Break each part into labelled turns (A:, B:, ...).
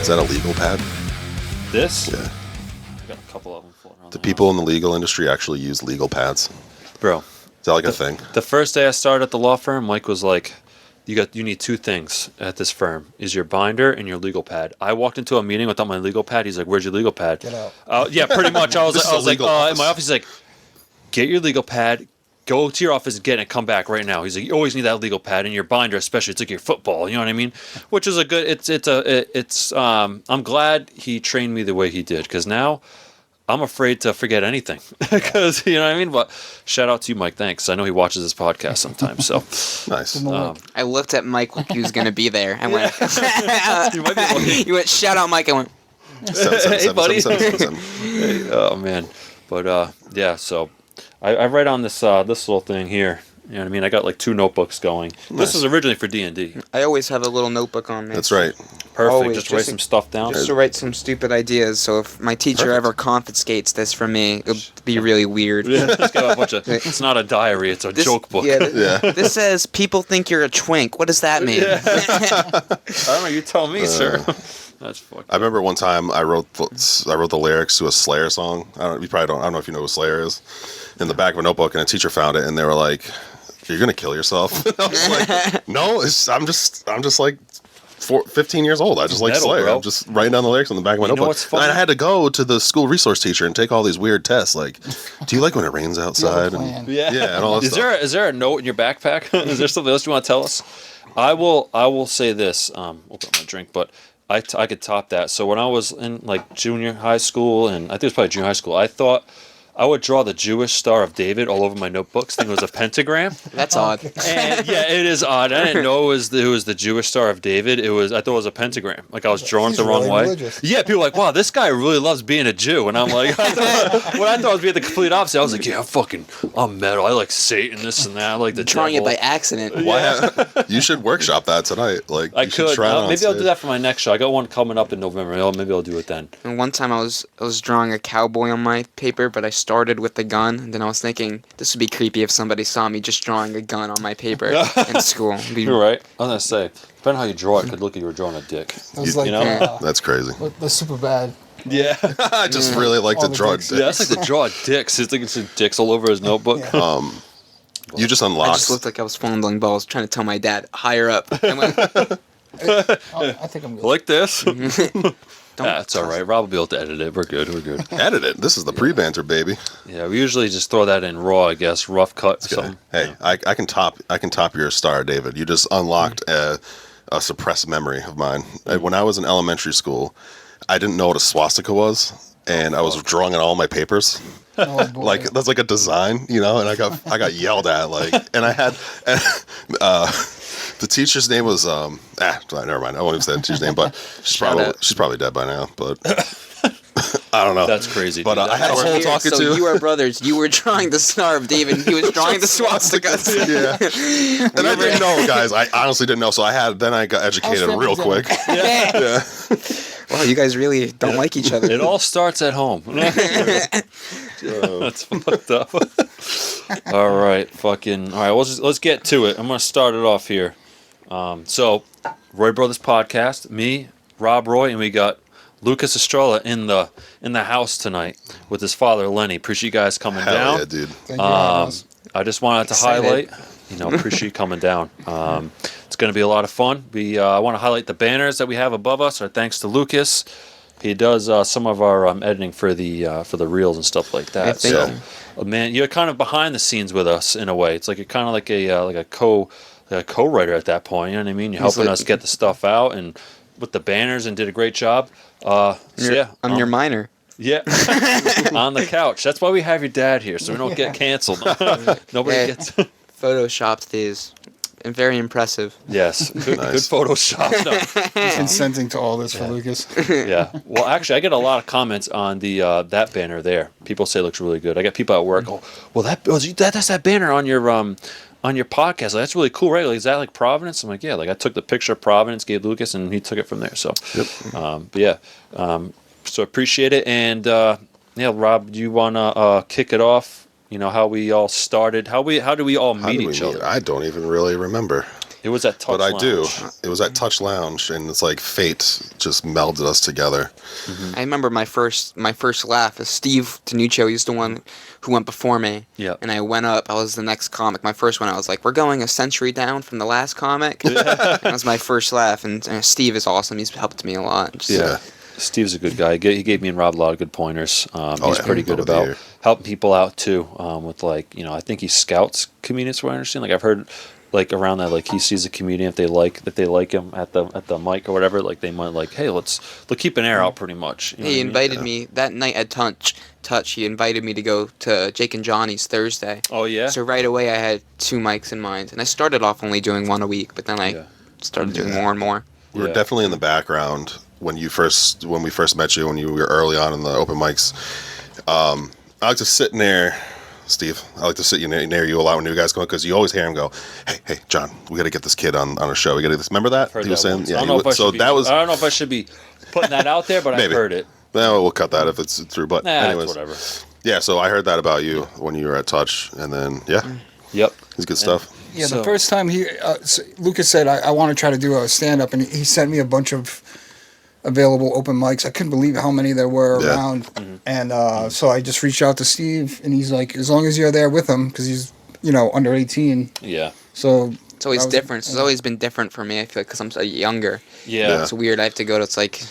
A: Is that a legal pad?
B: This?
A: Yeah.
B: I got a couple of them floating around.
A: Do people in the legal industry actually use legal pads?
B: Bro.
A: Is that like a thing?
B: The first day I started at the law firm, Mike was like, you need two things at this firm, is your binder and your legal pad. I walked into a meeting without my legal pad. He's like, where's your legal pad?
C: Get out.
B: Yeah, pretty much. I was
A: This is a
B: like,
A: legal
B: in my office, he's like, get your legal pad, go to your office and get it and come back right now. He's like, you always need that legal pad in your binder, especially it's like your football, you know what I mean? Which is a good, I'm glad he trained me the way he did, because now I'm afraid to forget anything, because you know what I mean. But shout out to you, Mike. Thanks. I know he watches this podcast sometimes. So
A: Nice.
D: I looked at Mike like he was gonna be there. I went.
B: You might be looking.
D: You went. Shout out, Mike. I went.
B: Hey, buddy.
A: 777.
B: Oh man, but yeah. So I write on this this little thing here. You know what I mean? I got like 2 notebooks going.
A: Nice.
B: This was originally for D&D.
D: I always have a little notebook on me.
A: That's right.
B: Perfect.
D: Always,
B: just write some stuff down.
D: Just to write some stupid ideas. So if my teacher
A: Perfect.
D: ever confiscates this from me, it'll be really weird.
B: Yeah, it's got a bunch of. It's not a diary. It's a joke book.
D: Yeah,
A: Yeah.
D: This says people think you're a twink. What does that mean?
B: I don't know. You tell me, sir. That's fucked.
A: I remember one time I wrote the lyrics to a Slayer song. I don't know if you know who Slayer is. In the back of a notebook, and a teacher found it, and they were like, "You're gonna kill yourself." And I was like, "No, I'm just like 15 years old. I just like
B: Metal,
A: Slayer.
B: bro.
A: I'm just writing down the lyrics on the back of my
B: You know
A: notebook."
B: what's funny?
A: And I had to go to the school resource teacher and take all these weird tests, like, "Do you like when it rains outside?" And,
B: Yeah.
A: and all that stuff.
B: Is there a note in your backpack? Is there something else you want to tell us? I will say this. Open up my drink, but I could top that. So when I was in like junior high school, and I think it was probably junior high school, I thought I would draw the Jewish Star of David all over my notebooks. Thinking it was a pentagram.
D: That's odd.
B: And yeah, it is odd. I didn't know it was the Jewish Star of David. I thought it was a pentagram. Like I was drawing it the wrong way.
C: Religious.
B: Yeah, people were like, wow, this guy really loves being a Jew. And I'm like, what I thought was being the complete opposite. I was like, yeah, I'm metal. I like Satan, this and that. I like the
D: Drawing it
B: devil.
D: by accident.
A: You should workshop that tonight. Like,
B: I
A: you should
B: could.
A: try it on
B: Maybe I'll
A: stage.
B: do that for my next show. I got one coming up in November. Maybe I'll do it then.
D: And one time I was drawing a cowboy on my paper, but I started with the gun, and then I was thinking this would be creepy if somebody saw me just drawing a gun on my paper in school. It'd be-
B: You're right. I was gonna say, depending on how you draw it, could look like you were drawing a dick.
C: It was like,
A: That's crazy.
C: the super bad.
B: Yeah.
A: I just really like
C: All
A: to
C: the
A: draw
C: dicks.
A: dicks.
B: Yeah, that's like to draw dicks. He's thinking some dicks all over his notebook.
A: You just
D: I
A: unlocked.
D: just looked like I was fondling balls, trying to tell my dad higher up. I went,
C: I think I'm good.
B: Like this.
D: Don't
B: That's all right. Rob will be able to edit it. We're good.
A: Edit it. This is the pre-banter, baby.
B: Yeah, we usually just throw that in raw, I guess. Rough cut. Something.
A: Hey, I can top your star, David. You just unlocked a suppressed memory of mine. When I was in elementary school, I didn't know what a swastika was, and I was drawing on all my papers.
C: Oh, boy.
A: Like that's like a design, and I got yelled at, like, and I had the teacher's name was never mind. I won't even say the teacher's name, but she's probably dead by now. But I don't know.
B: That's crazy.
A: But
B: dude.
A: I had a whole
D: Weird.
A: talking
D: So
A: to.
D: you are brothers. You were drawing the Star of David, and he was drawing the swastikas.
A: Yeah. And I didn't know, guys. I honestly didn't know. So I got educated real quick.
B: Yeah.
D: Wow, you guys really don't like each other.
B: It all starts at home. That's fucked up. All right, let's get to it. I'm gonna start it off here. So, Roy Brothers podcast, me, Rob Roy, and we got Lucas Estrella in the house tonight with his father Lenny. Appreciate you guys coming
A: Hell
B: down.
A: yeah, dude.
C: Thank you for having us.
B: I just wanted to
D: Excited.
B: highlight, appreciate you coming down. It's going to be a lot of fun. I want to highlight the banners that we have above us. Our thanks to Lucas. He does some of our editing for the reels and stuff like that.
D: Yeah, thank
B: So, man, you're kind of behind the scenes with us in a way. It's like you're kind of like a co-writer at that point. You know what I mean? You're helping us get the stuff out and with the banners and did a great job. I'm
D: your minor.
B: Yeah, on the couch. That's why we have your dad here, so we don't get canceled. Nobody
D: Yeah.
B: gets.
D: Photoshopped these. And very impressive.
B: Yes, good
A: Nice.
B: Photoshop. No.
C: Consenting to all this for Lucas.
B: Yeah. Well, actually, I get a lot of comments on the that banner there. People say it looks really good. I got people at work. Oh, well, that's that banner on your podcast. Like, that's really cool, right? Like, is that like Providence? I'm like, yeah. Like, I took the picture of Providence, gave Lucas, and he took it from there. So, but yeah. So appreciate it. And Rob, do you wanna kick it off? You know how we all started. How do we all meet each other?
A: I don't even really remember.
B: It was at Touch
A: but I
B: Lounge.
A: do. It was at Touch Lounge, and it's like fate just melded us together.
D: I remember my first laugh is Steve Tanuccio. He's the one who went before me.
B: Yeah.
D: And I went up. I was the next comic. My first one, I was like, we're going a century down from the last comic. That was my first laugh. And Steve is awesome. He's helped me a lot. Just,
A: Yeah.
B: Steve's a good guy. He gave me and Rob a lot of good pointers. He's pretty good
A: Over the
B: about
A: year.
B: helping people out too. With like, I think he scouts comedians. What I understand. Like I've heard, like around that, like he sees a comedian if they like him at the mic or whatever. Like they might like, hey, let's keep an air out pretty much. You know
D: He
B: what I mean?
D: invited me that night at Touch. He invited me to go to Jake and Johnny's Thursday.
B: Oh yeah.
D: So right away, I had 2 mics in mind, and I started off only doing one a week, but then I started doing more and more.
A: We were
B: Yeah.
A: definitely in the background when we first met you, when you were early on in the open mics. I like to sit near Steve. I like to sit near you a lot when new guys come up because you always hear him go, "Hey, John, we got to get this kid on a show. We got to this." Remember that?
B: Heard
A: He was
B: that
A: saying,
B: once.
A: yeah.
B: I don't know if I should be,
A: that was.
B: I don't know if I should be putting that out there, but I
A: Maybe.
B: heard it.
A: Well, we'll cut that if it's through. But
B: Nah,
A: anyways,
B: it's whatever.
A: yeah. So I heard that about you when you were at Touch, and then
B: Yep.
A: it's good stuff.
C: Yeah,
B: So-
C: the first time Lucas said, I want to try to do a stand-up, and he sent me a bunch of available open mics. I couldn't believe how many there were
A: Yeah.
C: around. And so I just reached out to Steve, and he's like, as long as you're there with him, because he's, under 18.
B: Yeah.
C: So
D: It's always
C: that was-
D: different. It's always been different for me. I feel like because I'm so younger.
B: Yeah.
D: It's weird. I have to go to. It's like,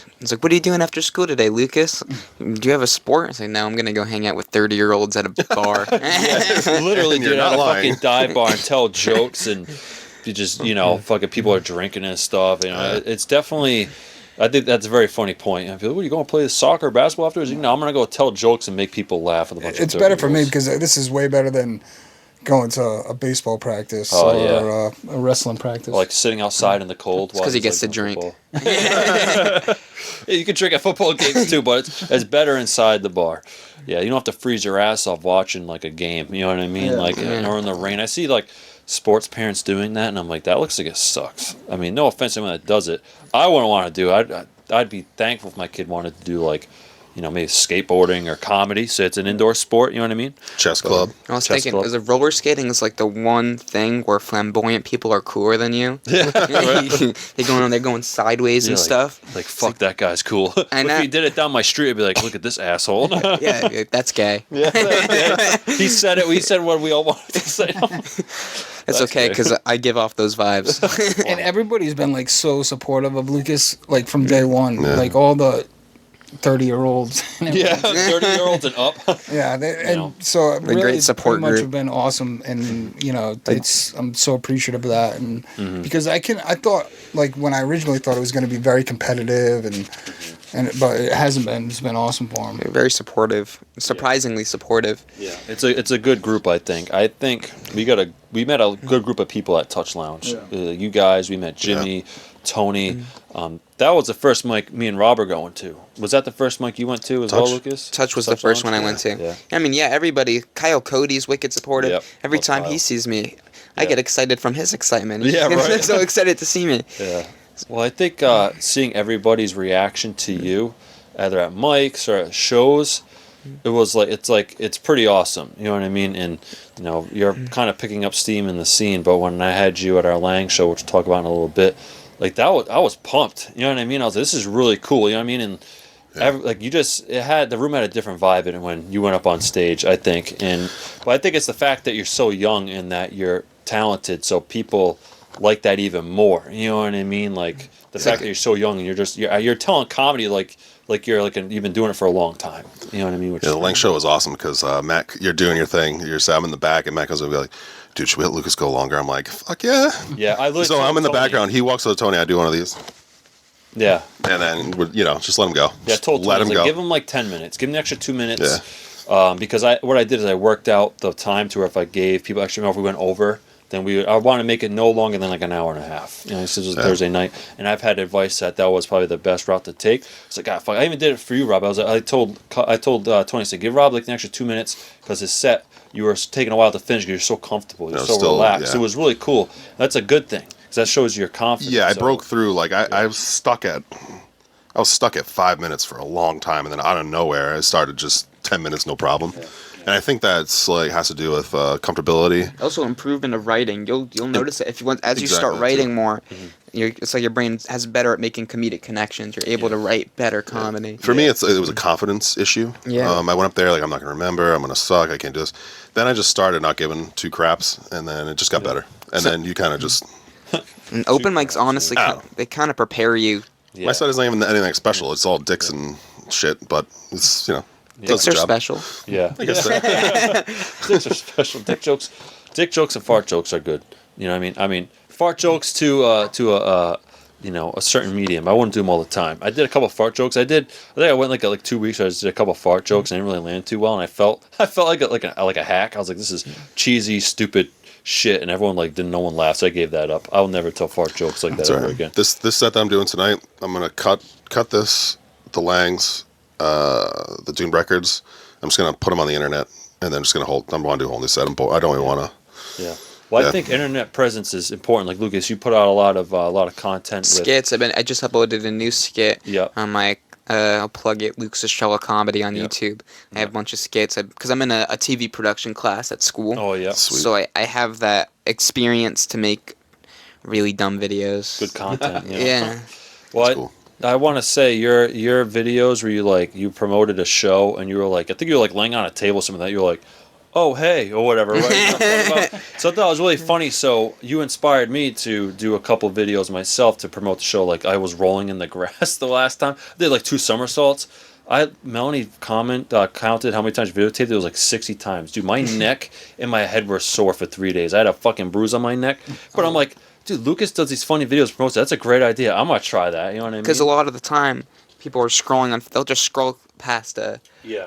D: what are you doing after school today, Lucas? Do you have a sport? I say, no, I'm gonna go hang out with 30-year-olds at a bar.
B: Literally,
A: And you're
B: dude, at
A: not
B: a
A: lying.
B: fucking dive bar and tell jokes, and you just, fucking people are drinking and stuff. It's definitely. I think that's a very funny point. I feel, what are you going to play soccer or basketball afterwards? I'm going to go tell jokes and make people laugh with a bunch of
C: it's better for me
B: 30-year-olds.
C: because this is way better than going to a baseball practice
B: Oh,
C: or a wrestling practice.
B: Like sitting outside in the cold.
D: It's 'cause he
B: he's,
D: gets
B: like,
D: to
B: doing
D: drink.
B: football. Yeah, you can drink at football games too, but it's better inside the bar. Yeah, you don't have to freeze your ass off watching like a game. You know what I mean?
C: Yeah.
B: Like, or in the rain. I see like sports parents doing that, and I'm like, that looks like it sucks. I mean, no offense to anyone that does it. I wouldn't want to do it. I'd be thankful if my kid wanted to do like, maybe skateboarding or comedy. So it's an indoor sport. You know what I mean?
A: Chess club.
D: I was
B: Chess
D: thinking,
B: club.
D: is it roller skating is like the one thing where flamboyant people are cooler than you?
B: Yeah.
D: They're going sideways and
B: Yeah,
D: stuff.
B: Like fuck, that guy's cool.
D: I
B: If
D: know.
B: he did it down my street, I'd be like, look at this asshole.
D: Yeah, that's gay.
B: He said it. He said what we all wanted to say.
D: It's okay because I give off those vibes.
C: and everybody's been like so supportive of Lucas, like from day one.
A: Yeah.
C: Like all the 30-year-olds.
B: Yeah, 30-year-olds and up.
C: Yeah, and
B: know.
C: so really,
D: great support
C: pretty much
D: group.
C: have been awesome, and I'm so appreciative of that, and because I thought like when I originally thought it was going to be very competitive, but it hasn't been. It's been awesome for him.
D: Very supportive, surprisingly supportive.
B: Yeah, it's a good group. I think we met a good group of people at Touch Lounge. You guys, we met Jimmy, Tony. That was the first mic me and Rob are going to. Was that the first mic you went to as well,
A: Touch?
B: Lucas?
D: Touch was the first one I went to.
B: Yeah.
D: I mean, yeah, everybody. Kyle Cody's wicked supportive.
B: Yep,
D: Every
B: love
D: time
B: Kyle.
D: he sees me, I
B: Yeah.
D: get excited from his excitement.
B: Yeah, right.
D: So excited to see me.
B: Yeah. Well, I think seeing everybody's reaction to you, either at mics or at shows, it's pretty awesome. You know what I mean? And you're kind of picking up steam in the scene. But when I had you at our Lang show, which we'll talk about in a little bit, like I was pumped. You know what I mean? I was like, this is really cool. You know what I mean? And the room had a different vibe in it when you went up on stage, I think. But I think it's the fact that you're so young and that you're talented, so people like that even more. You know what I mean? Like the fact that you're so young and you're telling comedy like you've been doing it for a long time. You know what I mean? Which
A: Yeah, the Lang show was awesome because Matt, you're doing your thing. I'm in the back, and Matt comes over and be like, dude, should we let Lucas go longer? I'm like, fuck yeah.
B: Yeah, I literally
A: So I'm in the
B: told Tony-
A: background. He walks over to Tony. I do one of these,
B: Yeah.
A: and then just let him go.
B: Yeah, I told Tony,
A: let
B: I was
A: him
B: like,
A: go.
B: give him like 10 minutes. Give him the extra 2 minutes. Because what I did is I worked out the time to where if I gave people extra, if we went over, then I want to make it no longer than like an hour and a half. This was Thursday night, and I've had advice that was probably the best route to take. It's like, fuck, I even did it for you, Rob. I told Tony, I said, give Rob like an extra 2 minutes because his set, you were taking a while to finish because you're so comfortable, you're so relaxed.
A: Yeah.
B: It was really cool. That's a good thing because that shows your confidence.
A: Yeah, I
B: So-
A: broke through. Like I was stuck at 5 minutes for a long time, and then out of nowhere, I started just 10 minutes, no problem. And I think that's like has to do with comfortability.
D: Also, improvement of writing. You'll notice it if you want as you start
A: Exactly,
D: writing
A: too.
D: more. It's like your brain has better at making comedic connections. You're able to write better comedy.
A: For me, it was a confidence issue.
D: Yeah.
A: I went up there like I'm not gonna remember. I'm gonna suck. I can't do this. Then I just started not giving two craps, and then it just got better. And then you kind of just.
D: And open mics, honestly, they kind of prepare you.
A: My set isn't even anything special. It's all dicks and shit, but it's does
D: Dicks
A: the
D: are
A: job.
D: special.
B: Yeah.
A: I guess so.
B: Dicks are special. Dick jokes and fart jokes are good. You know what I mean? Fart jokes to a certain medium. I wouldn't do them all the time. I did a couple fart jokes. I think I went like 2 weeks. I just did a couple fart jokes and I didn't really land too well. And I felt like a hack. I was like, this is cheesy, stupid shit. And everyone no one laughed. So I gave that up. I'll never tell fart jokes like that ever again.
A: This set that I'm doing tonight, I'm gonna cut the Langs, the Dune records. I'm just gonna put them on the internet, and then just gonna I'm gonna do a whole new set. I don't even wanna.
B: Yeah. Well, I think internet presence is important. Like Lucas, you put out a lot of content.
D: Skits. I just uploaded a new skit on my. I'll plug it. Lucas Estrella Comedy on YouTube. I have a bunch of skits because I'm in a TV production class at school.
B: Oh yeah.
A: Sweet.
D: So I have that experience to make really dumb videos.
B: Good content.
D: Yeah.
B: Well,
A: Cool.
B: I want to say your videos where you promoted a show and you were like, I think you were laying on a table, something that you were like, oh hey or whatever, right? So I thought it was really funny. So you inspired me to do a couple videos myself to promote the show. Like I was rolling in the grass the last time. I did 2 somersaults. Melanie counted how many times you videotaped. It was 60 times. Dude, my neck and my head were sore for 3 days. I had a fucking bruise on my neck. But I'm like, dude, Lucas does these funny videos, promotes it. That's a great idea. I'm gonna try that. You know what I mean?
D: Because a lot of the time, people are scrolling on. They'll just scroll past a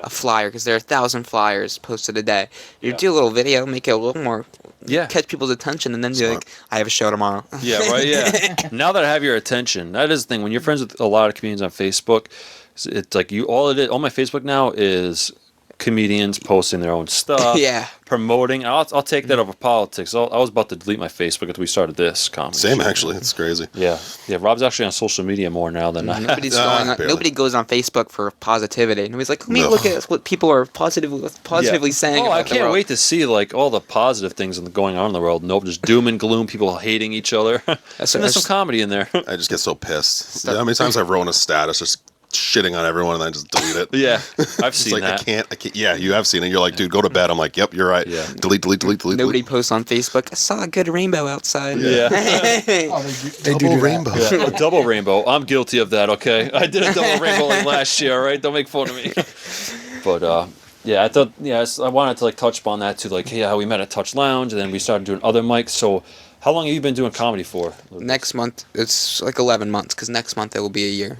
D: flyer because there are 1,000 flyers posted a day. You do a little video, make it a little more. Catch people's attention, and then be like, "I have a show tomorrow."
B: Yeah, right. Yeah. Now that I have your attention, that is the thing. When you're friends with a lot of comedians on Facebook, it's like all my Facebook now is comedians posting their own stuff, promoting. I'll take that over politics. I was about to delete my Facebook until we started this comedy.
A: Same,
B: show.
A: actually. It's crazy.
B: Yeah. Rob's actually on social media more now than I.
D: Nobody goes on Facebook for positivity. Nobody's like, let me look at what people are positively saying.
B: Oh,
D: about
B: I
D: the
B: can't
D: world.
B: wait to see all the positive things going on in the world. Nope, just doom and gloom, people hating each other. There's some comedy in there.
A: I just get so pissed. How many times I've wrote a status just shitting on everyone and then I just delete it.
B: Yeah, I've seen that.
A: I can't. Yeah, you have seen it. You're like, dude, go to bed. I'm like, yep, you're right.
B: Yeah.
A: Delete.
D: Nobody posts on Facebook. I saw a good rainbow outside.
B: Yeah.
C: They do
A: rainbow.
B: Yeah, a double rainbow. I'm guilty of that. Okay, I did a double rainbow last year. All right, don't make fun of me. But I thought I wanted to touch upon that too. How we met at Touch Lounge and then we started doing other mics. So how long have you been doing comedy for, Lucas?
D: Next month, it's 11 months because next month it will be a year.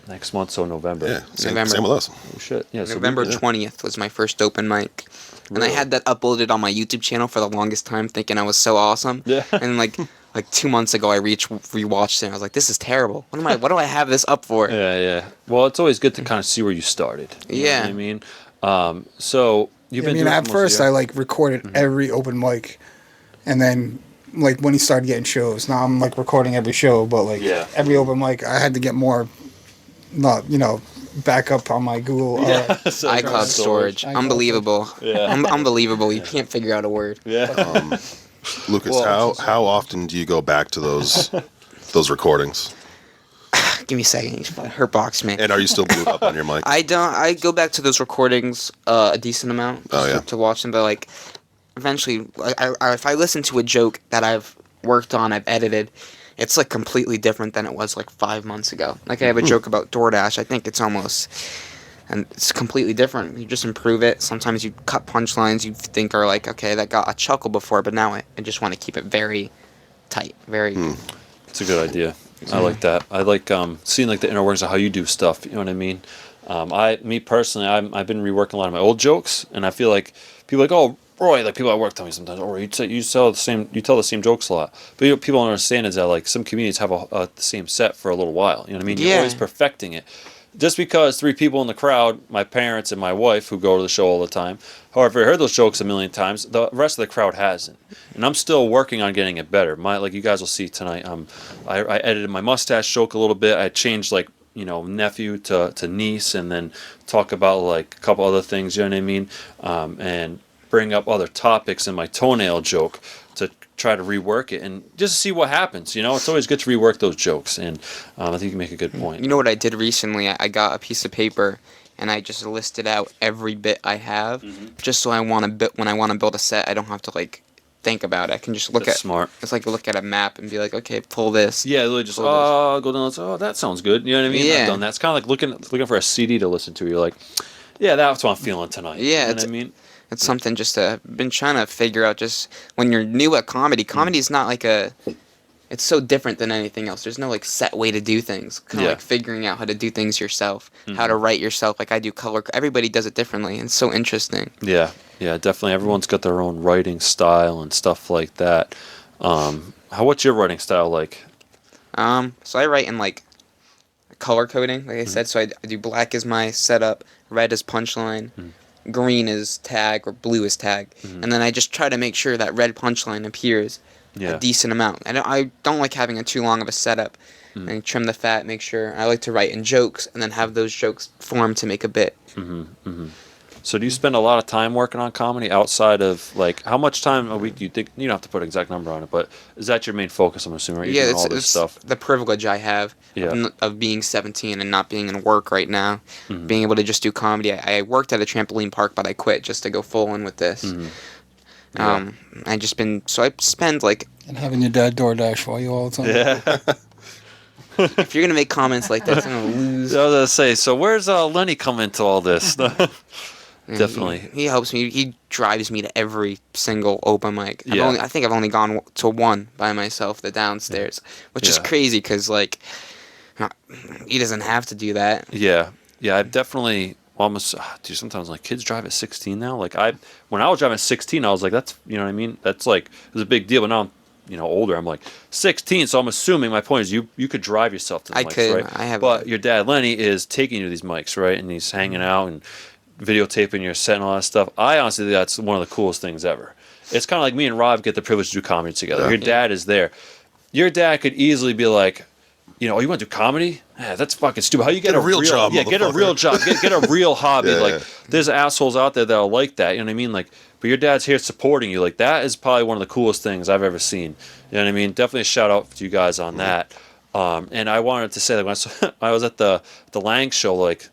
B: Next month, so November.
A: Yeah, same
D: November.
A: with us.
B: Oh, shit. Yeah,
D: November 20th was my first open mic. And I had that uploaded on my YouTube channel for the longest time, thinking I was so awesome.
B: Yeah.
D: And like 2 months ago, I rewatched it. And I was like, "This is terrible. What do I have this up for?"
B: Yeah. Well, it's always good to kind of see where you started. You know what I mean, so you've been.
C: At first, I recorded every open mic, and then when he started getting shows, now I'm recording every show, but every open mic, I had to get more. Back up on my Google
D: iCloud storage. Unbelievable.
B: Yeah.
D: Unbelievable. You can't figure out a word.
B: Yeah.
A: Lucas, how often do you go back to those recordings?
D: Give me a second. You hurt box me.
A: And are you still glued up on your mic?
D: I don't. I go back to those recordings a decent amount to watch them, but eventually, if I listen to a joke that I've worked on, I've edited, it's completely different than it was 5 months ago. I have a joke about DoorDash. I think it's completely different. You just improve it. Sometimes you cut punchlines you think are okay, that got a chuckle before, but now I just want to keep it very tight, very.
B: It's a good idea. I like that. I like seeing the inner workings of how you do stuff. You know what I mean? Me personally, I've been reworking a lot of my old jokes, and I feel like people are oh, Roy, people at work tell me sometimes, oh, you tell the same jokes a lot. But people don't understand is that some comedians have the same set for a little while. You know what I mean? You're always perfecting it. Just because 3 people in the crowd, my parents and my wife, who go to the show all the time, however, I heard those jokes a million times, the rest of the crowd hasn't. And I'm still working on getting it better. You guys will see tonight, I edited my mustache joke a little bit. I changed nephew to niece, and then talk about like a couple other things, you know what I mean, and bring up other topics in my toenail joke to try to rework it and just see what happens. It's always good to rework those jokes, and I think you make a good point.
D: You know what I did recently? I got a piece of paper and I just listed out every bit I have, just so when I want to build a set, I don't have to like think about it. I can just look
B: That's smart.
D: It's like look at a map and be like, okay, pull this.
B: Yeah, literally just go down. That sounds good. You know what I mean?
D: Yeah.
B: I've done that. It's kind of like looking for a CD to listen to. You're like, yeah, that's what I'm feeling tonight.
D: Yeah,
B: you know what I mean.
D: It's something just been trying to figure out. Just when you're new at comedy, comedy is not like it's so different than anything else. There's no like set way to do things. Kind of like figuring out how to do things yourself, how to write yourself. Like I do color. Everybody does it differently, and it's so interesting.
B: Yeah, definitely. Everyone's got their own writing style and stuff like that. What's your writing style like?
D: So I write in like color coding, like I said. So I do black as my setup, red is punchline, green is tag, or blue is tag, and then I just try to make sure that red punchline appears a decent amount. I don't like having too long of a setup. And trim the fat, make sure. I like to write in jokes and then have those jokes form to make a bit.
B: So do you spend a lot of time working on comedy outside of, like, how much time a week do you think, you don't have to put an exact number on it, but is that your main focus, I'm assuming, right?
D: Yeah,
B: all this
D: it's
B: stuff.
D: the privilege I have of being 17 and not being in work right now, being able to just do comedy. I worked at a trampoline park, but I quit just to go full in with this. I spend like...
C: And having your dad DoorDash for you all the time.
B: Yeah.
D: If you're going to make comments like that, I'm going to lose.
B: I was going to say, so where's Lenny come into all this? Definitely.
D: He helps me. He drives me to every single open mic. I think I've only gone to one by myself, the downstairs, which is crazy because, like, he doesn't have to do that.
B: Yeah. I've definitely almost, sometimes, like, kids drive at 16 now. Like, when I was driving at 16, I was like, that's, you know what I mean? That's, like, it was a big deal, but now I'm, older. I'm like 16, so I'm assuming my point is you could drive yourself to the mics, right? But your dad Lenny is taking you to these mics, right? And he's hanging out and videotaping your set and all that stuff. I honestly think that's one of the coolest things ever. It's kind of like me and Rob get the privilege to do comedy together. Yeah. Your dad is there. Your dad could easily be like, you want to do comedy? Yeah, that's fucking stupid. How you get a real job? Yeah, get a real job. Get a real hobby. There's assholes out there that'll like that. You know what I mean? Like, but your dad's here supporting you. Like, that is probably one of the coolest things I've ever seen. You know what I mean? Definitely a shout out to you guys on that. And I wanted to say that when I was at the Lang show, like,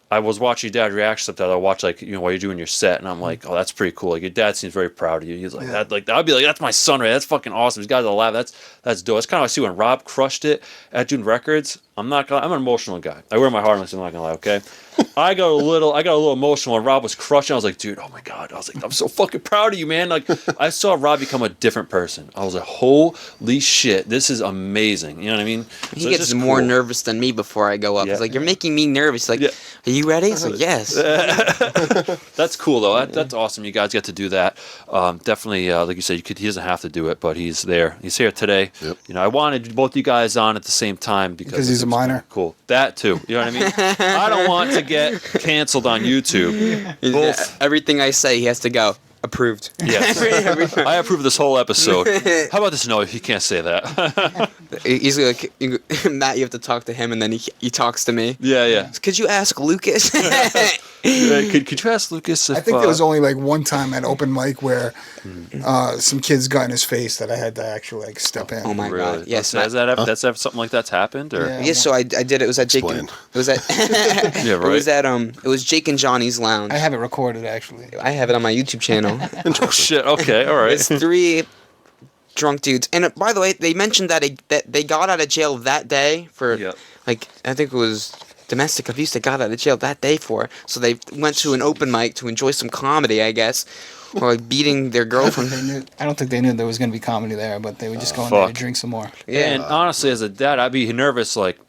B: I was watching your dad react to stuff that I watch, like, while you're doing your set, and I'm like, oh, that's pretty cool. Like, your dad seems very proud of you. He's like, that, like, I'd be like, that's my son, right? That's fucking awesome. These guys will laugh. That's dope. That's kind of what I see when Rob crushed it at doing records. I'm an emotional guy. I wear my heart on my sleeve, I'm not gonna lie, okay? I got a little emotional when Rob was crushing. I was like, dude, oh my God. I was like, I'm so fucking proud of you, man. Like, I saw Rob become a different person. I was like, holy shit, this is amazing. You know what I mean?
D: He gets more nervous than me before I go up. He's like, you're making me nervous. He's like, are you ready? He's like, yes.
B: That's cool, though. That's awesome. You guys get to do that. Definitely, like you said, he doesn't have to do it, but he's there. He's here today. Yep. I wanted both you guys on at the same time because
C: he's a minor.
B: Cool. That, too. You know what I mean? I don't want to get canceled on YouTube. Both.
D: Everything I say, he has to go. Approved.
B: Yes. I approve this whole episode. How about this? No, he can't say that.
D: He's like, Matt, you have to talk to him, and then he talks to me.
B: Yeah.
D: Could you ask Lucas?
B: Could you ask Lucas if...
C: I think there was only like one time at open mic where some kids got in his face that I had to actually like step in.
D: Oh my God! Yes,
B: that's something like that's happened, or
D: yeah. So I did it. It was at Jake. It was at.
B: Yeah, right.
D: It was at It was Jake and Johnny's Lounge.
C: I have it recorded actually.
D: I have it on my YouTube channel.
B: Oh shit! Okay, all right.
D: It's 3 drunk dudes, and by the way, they mentioned that they got out of jail that day for like I think it was domestic abuse. They got out of jail that day for, so they went to an open mic to enjoy some comedy, I guess, or like beating their girlfriend.
C: I don't think they knew there was going to be comedy there, but they would just go in there to drink some more.
B: Yeah, and honestly, as a dad, I'd be nervous. Like,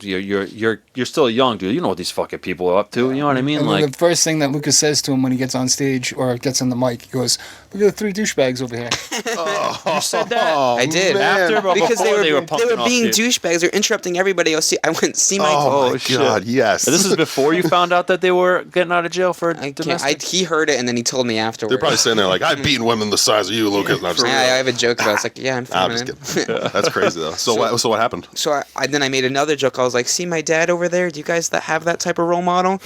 B: you're still young, dude. You know what these fucking people are up to. You know what I mean?
C: And
B: like
C: the first thing that Lucas says to him when he gets on stage or gets on the mic, he goes, "Look at the 3 douchebags over here."
B: You said that?
D: I did.
B: After, but
D: because they were being
B: you.
D: douchebags. They're interrupting everybody else. I went see my.
A: Oh my God! Yes.
B: This is before you found out that they were getting out of jail for domestic.
D: He heard it and then he told me afterwards.
A: They're probably sitting there like, "I've beaten women the size of you, Lucas."
D: I have a joke about it. It's like, yeah, I'm
A: just kidding. That's crazy though. So what happened?
D: So I then I made another joke. I was like, "See my dad over there? Do you guys have that type of role model?"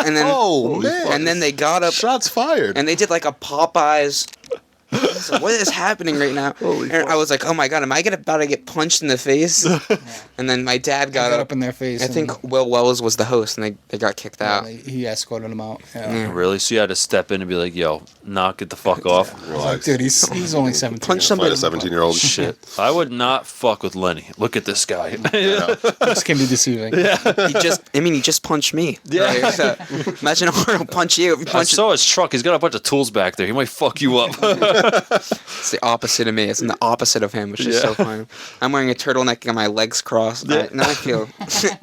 D: And then,
A: man!
D: And then they got up.
A: Shots fired.
D: And they did like a Popeyes. So what is happening right now? And I was like, oh my god, am I about to get punched in the face? And then my dad got
C: up in their face.
D: I think Will Wells was the host, and they got kicked out.
C: He escorted him out. Yeah.
B: Really? So you had to step in and be like, "Yo, knock it the fuck off."
C: I was like, dude, he's only 17.
D: Punch
A: Fight
D: somebody.
A: a 17-year-old.
B: Shit. I would not fuck with Lenny. Look at this guy.
C: This can be deceiving.
D: He just punched me.
B: Yeah.
D: Right? So, imagine Arnold punch you.
B: I saw his truck. He's got a bunch of tools back there. He might fuck you up.
D: It's the opposite of me. It's the opposite of him, which is so funny. I'm wearing a turtleneck and my legs crossed.
B: Yeah.
D: Now I feel.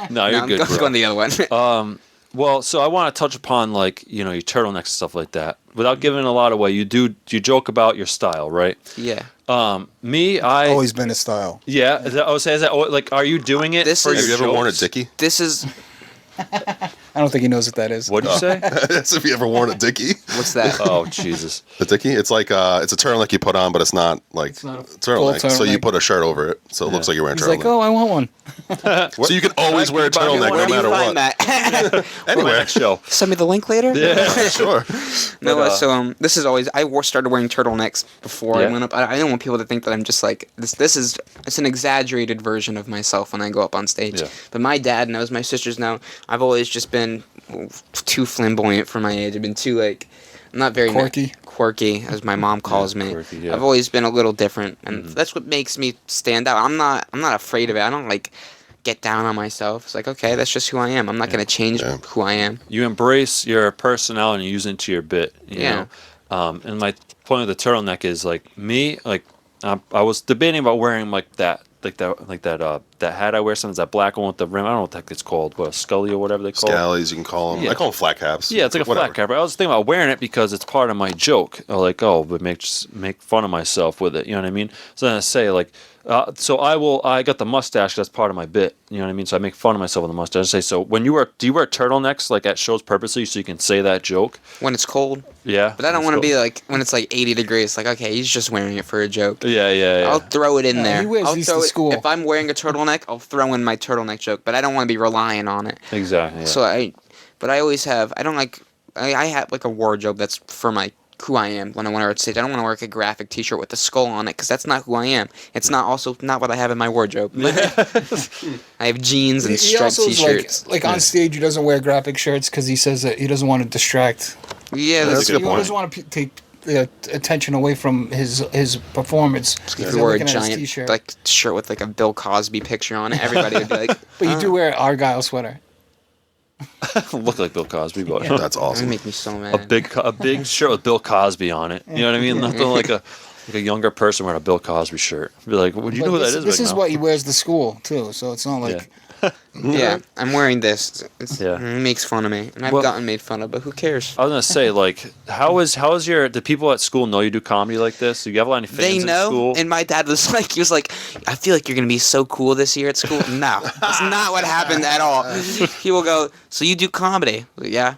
B: No, you're good,
D: I'm going the other one.
B: Well, so I want to touch upon your turtlenecks and stuff like that. Without giving a lot away, you joke about your style, right?
D: Yeah.
B: I
C: Always been his style.
B: Yeah. Is that like? Are you doing it?
D: This
B: for
D: is-
A: Have you
B: your
A: ever worn a
B: jokes?
A: dickie?
D: This is.
C: I don't think he knows what that is.
B: What'd you say?
A: That's if you ever worn a dickie.
D: What's that?
B: Oh Jesus!
A: A dickie? It's like it's a turtleneck you put on, but it's not like
C: not a
A: turtleneck.
C: full
A: So you
C: turtleneck.
A: put a shirt over it, so it looks like you're wearing a
C: He's
A: turtleneck.
C: like, oh, I want one.
A: So you can always wear a
B: Can you buy me
A: turtleneck
B: one?
A: no
D: Where do you
A: matter
D: find
A: what.
D: that?
B: For my
A: Anywhere.
B: next show.
D: Send me the link later.
B: Yeah.
A: Sure.
D: No,
B: But,
D: so this is always started wearing turtlenecks before
B: Yeah.
D: I went up. I don't want people to think that I'm just like this. It's an exaggerated version of myself when I go up on stage.
B: Yeah.
D: But my dad knows, my sisters know. I've always just been too flamboyant for my age. I've been too not very quirky, as my mom calls me.
B: quirky, yeah.
D: I've always been a little different, and that's what makes me stand out. I'm not afraid of it. I don't get down on myself. It's like, okay, that's just who I am. I'm not going to change who I am.
B: You embrace your personality and use it to your bit. You know? And my point of the turtleneck is like me. Like I was debating about wearing that hat I wear. Sometimes that black one with the rim. I don't know what the heck it's called. What, a Scully or whatever they call it.
A: Scallies, you can call them.
B: Yeah.
A: I call them flat caps.
B: Yeah, it's like a
A: Whatever.
B: flat cap. I was thinking about wearing it because it's part of my joke. Or like, but make fun of myself with it. You know what I mean? So then I say I got the mustache. That's part of my bit. You know what I mean? So I make fun of myself with the mustache. I say, so do you wear turtlenecks like at shows purposely so you can say that joke?
D: When it's cold.
B: Yeah.
D: But I don't want to be like, when it's like 80 degrees, like, okay, he's just wearing it for a joke.
B: Yeah.
D: I'll throw it in there.
C: he wears
D: I'll
C: these
D: throw
C: to
D: it,
C: school.
D: If I'm wearing a turtleneck, I'll throw in my turtleneck joke, but I don't want to be relying on it.
B: Exactly. Yeah.
D: So I always have, I have like a wardrobe that's for who I am when I want to wear stage. I don't want to wear like a graphic T-shirt with a skull on it because that's not who I am. It's not what I have in my wardrobe. I have jeans and
C: He
D: striped
C: also is
D: T-shirts.
C: like on stage, he doesn't wear graphic shirts because he says that he doesn't want to distract.
D: Yeah,
A: That's a good
C: He
A: point.
C: doesn't want to take attention away from his performance.
D: If
C: He's
D: you wore a
C: looking at his
D: giant
C: t-shirt.
D: like shirt with like a Bill Cosby picture on it, everybody would be like,
C: But you do wear an Argyle sweater.
B: Look like Bill Cosby, but
A: That's
D: That
A: awesome.
D: would make me so
B: a
D: mad.
B: big shirt with Bill Cosby on it. You know what I mean? Nothing like a younger person wearing a Bill Cosby shirt. Be like, well, do you know who that is?
C: This
B: Like,
C: is
B: no.
C: what he wears to school too. So it's not like
D: Yeah, I'm wearing this.
B: Yeah.
D: It makes fun of me, and I've
B: Well-
D: gotten made fun of, but who cares?
B: I was gonna say, like, how is do people at school know you do comedy like this? Do you have a lot of fans
D: They
B: in
D: know,
B: school?
D: and my dad was like, I feel like you're gonna be so cool this year at school. No, that's not what happened at all. He will go, so you do comedy? I was like, yeah.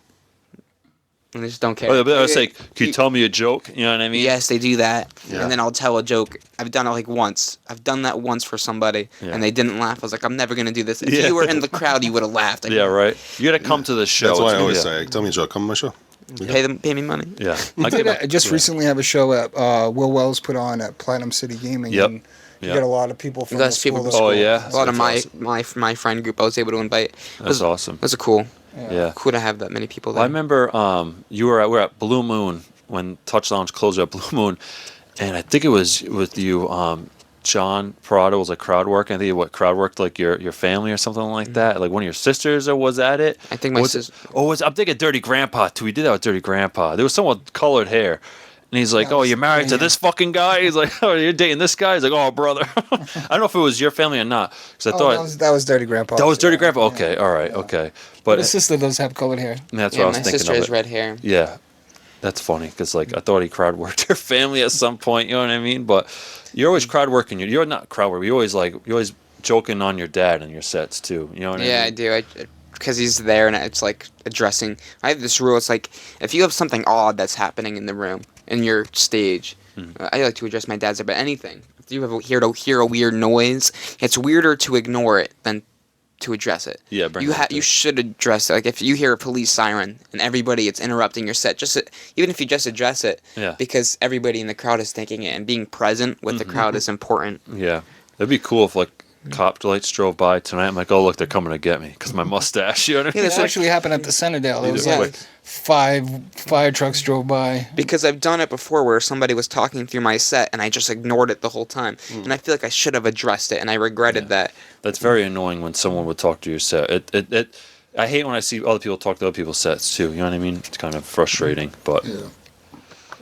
D: And they just don't care.
B: I was like, can you tell me a joke? You know what I mean?
D: Yes, they do that,
A: Yeah.
D: and then I'll tell a joke. I've done it like once. I've done that once for somebody,
B: Yeah.
D: and they didn't laugh. I was like, I'm never gonna do this. If
B: Yeah.
D: you were in the crowd, you would have laughed. Like,
B: Yeah, right. You gotta come to the show.
A: That's why
B: It's
A: I
B: gonna
A: always
B: be a-
A: say, tell me a joke, come on my show.
D: pay me money.
B: Yeah.
C: I just recently have a show at Will Wells put on at Platinum City Gaming.
B: Yep.
C: And you
B: Yep.
C: get a lot of people from
D: You
C: the
D: guys people
C: school.
D: from
B: Oh yeah.
D: A lot of
A: That's
D: my friend group I was able to invite.
B: That's awesome.
D: It was cool.
B: Yeah.
D: Cool to have that many people
B: Well,
D: there.
B: I remember we were at Blue Moon when Touch Lounge closed at Blue Moon, and I think it was with you, John Parado was like crowd work. I think what crowd worked like your family or something like that. Like one of your sisters, or was that it?
D: I think my
B: Was it-
D: sis-
B: I'm thinking Dirty Grandpa too. We did that with Dirty Grandpa. There was someone with colored hair. And he's like,
C: That
B: oh,
C: was
B: you're married to
C: Lenny.
B: this fucking guy? He's like, oh, you're dating this guy? He's like, oh, brother. I don't know if it was your family or not. Because I
C: Oh,
B: thought
C: that was Dirty Grandpa.
B: that was Dirty Grandpa.
C: Yeah.
B: Okay, all right, okay.
C: But
B: But
C: his sister does have colored hair.
B: that's
D: Yeah,
B: what I was
D: my
B: thinking
D: sister
B: of
D: has
B: it.
D: red hair.
B: Yeah, that's funny because like I thought he crowd worked your family at some point. You know what I mean? But you're always crowd working. You're not crowd working. You're always joking on your dad in your sets too. You know what
D: Yeah,
B: I
D: I
B: mean?
D: do. Because he's there, and it's like addressing. I have this rule. It's like if you have something odd that's happening in the room in your stage, I like to address my dad's about anything. If you hear a weird noise, it's weirder to ignore it than to address it.
B: Yeah, bring
D: you
B: it up
D: you should address it. Like if you hear a police siren and everybody is interrupting your set, even if you just address it,
B: Yeah.
D: because everybody in the crowd is thinking it, and being present with the crowd is important.
B: Yeah, it'd be cool if like cop lights drove by tonight. I'm like, oh look, they're coming to get me because my mustache. You know what I
C: Yeah,
B: mean?
C: this actually happened at the Centerdale. There was
B: Yeah.
C: like 5 fire trucks drove by.
D: Because I've done it before where somebody was talking through my set and I just ignored it the whole time. And I feel like I should have addressed it, and I regretted that.
B: That's very annoying when someone would talk to your set. I hate when I see other people talk to other people's sets too. You know what I mean? It's kind of frustrating. But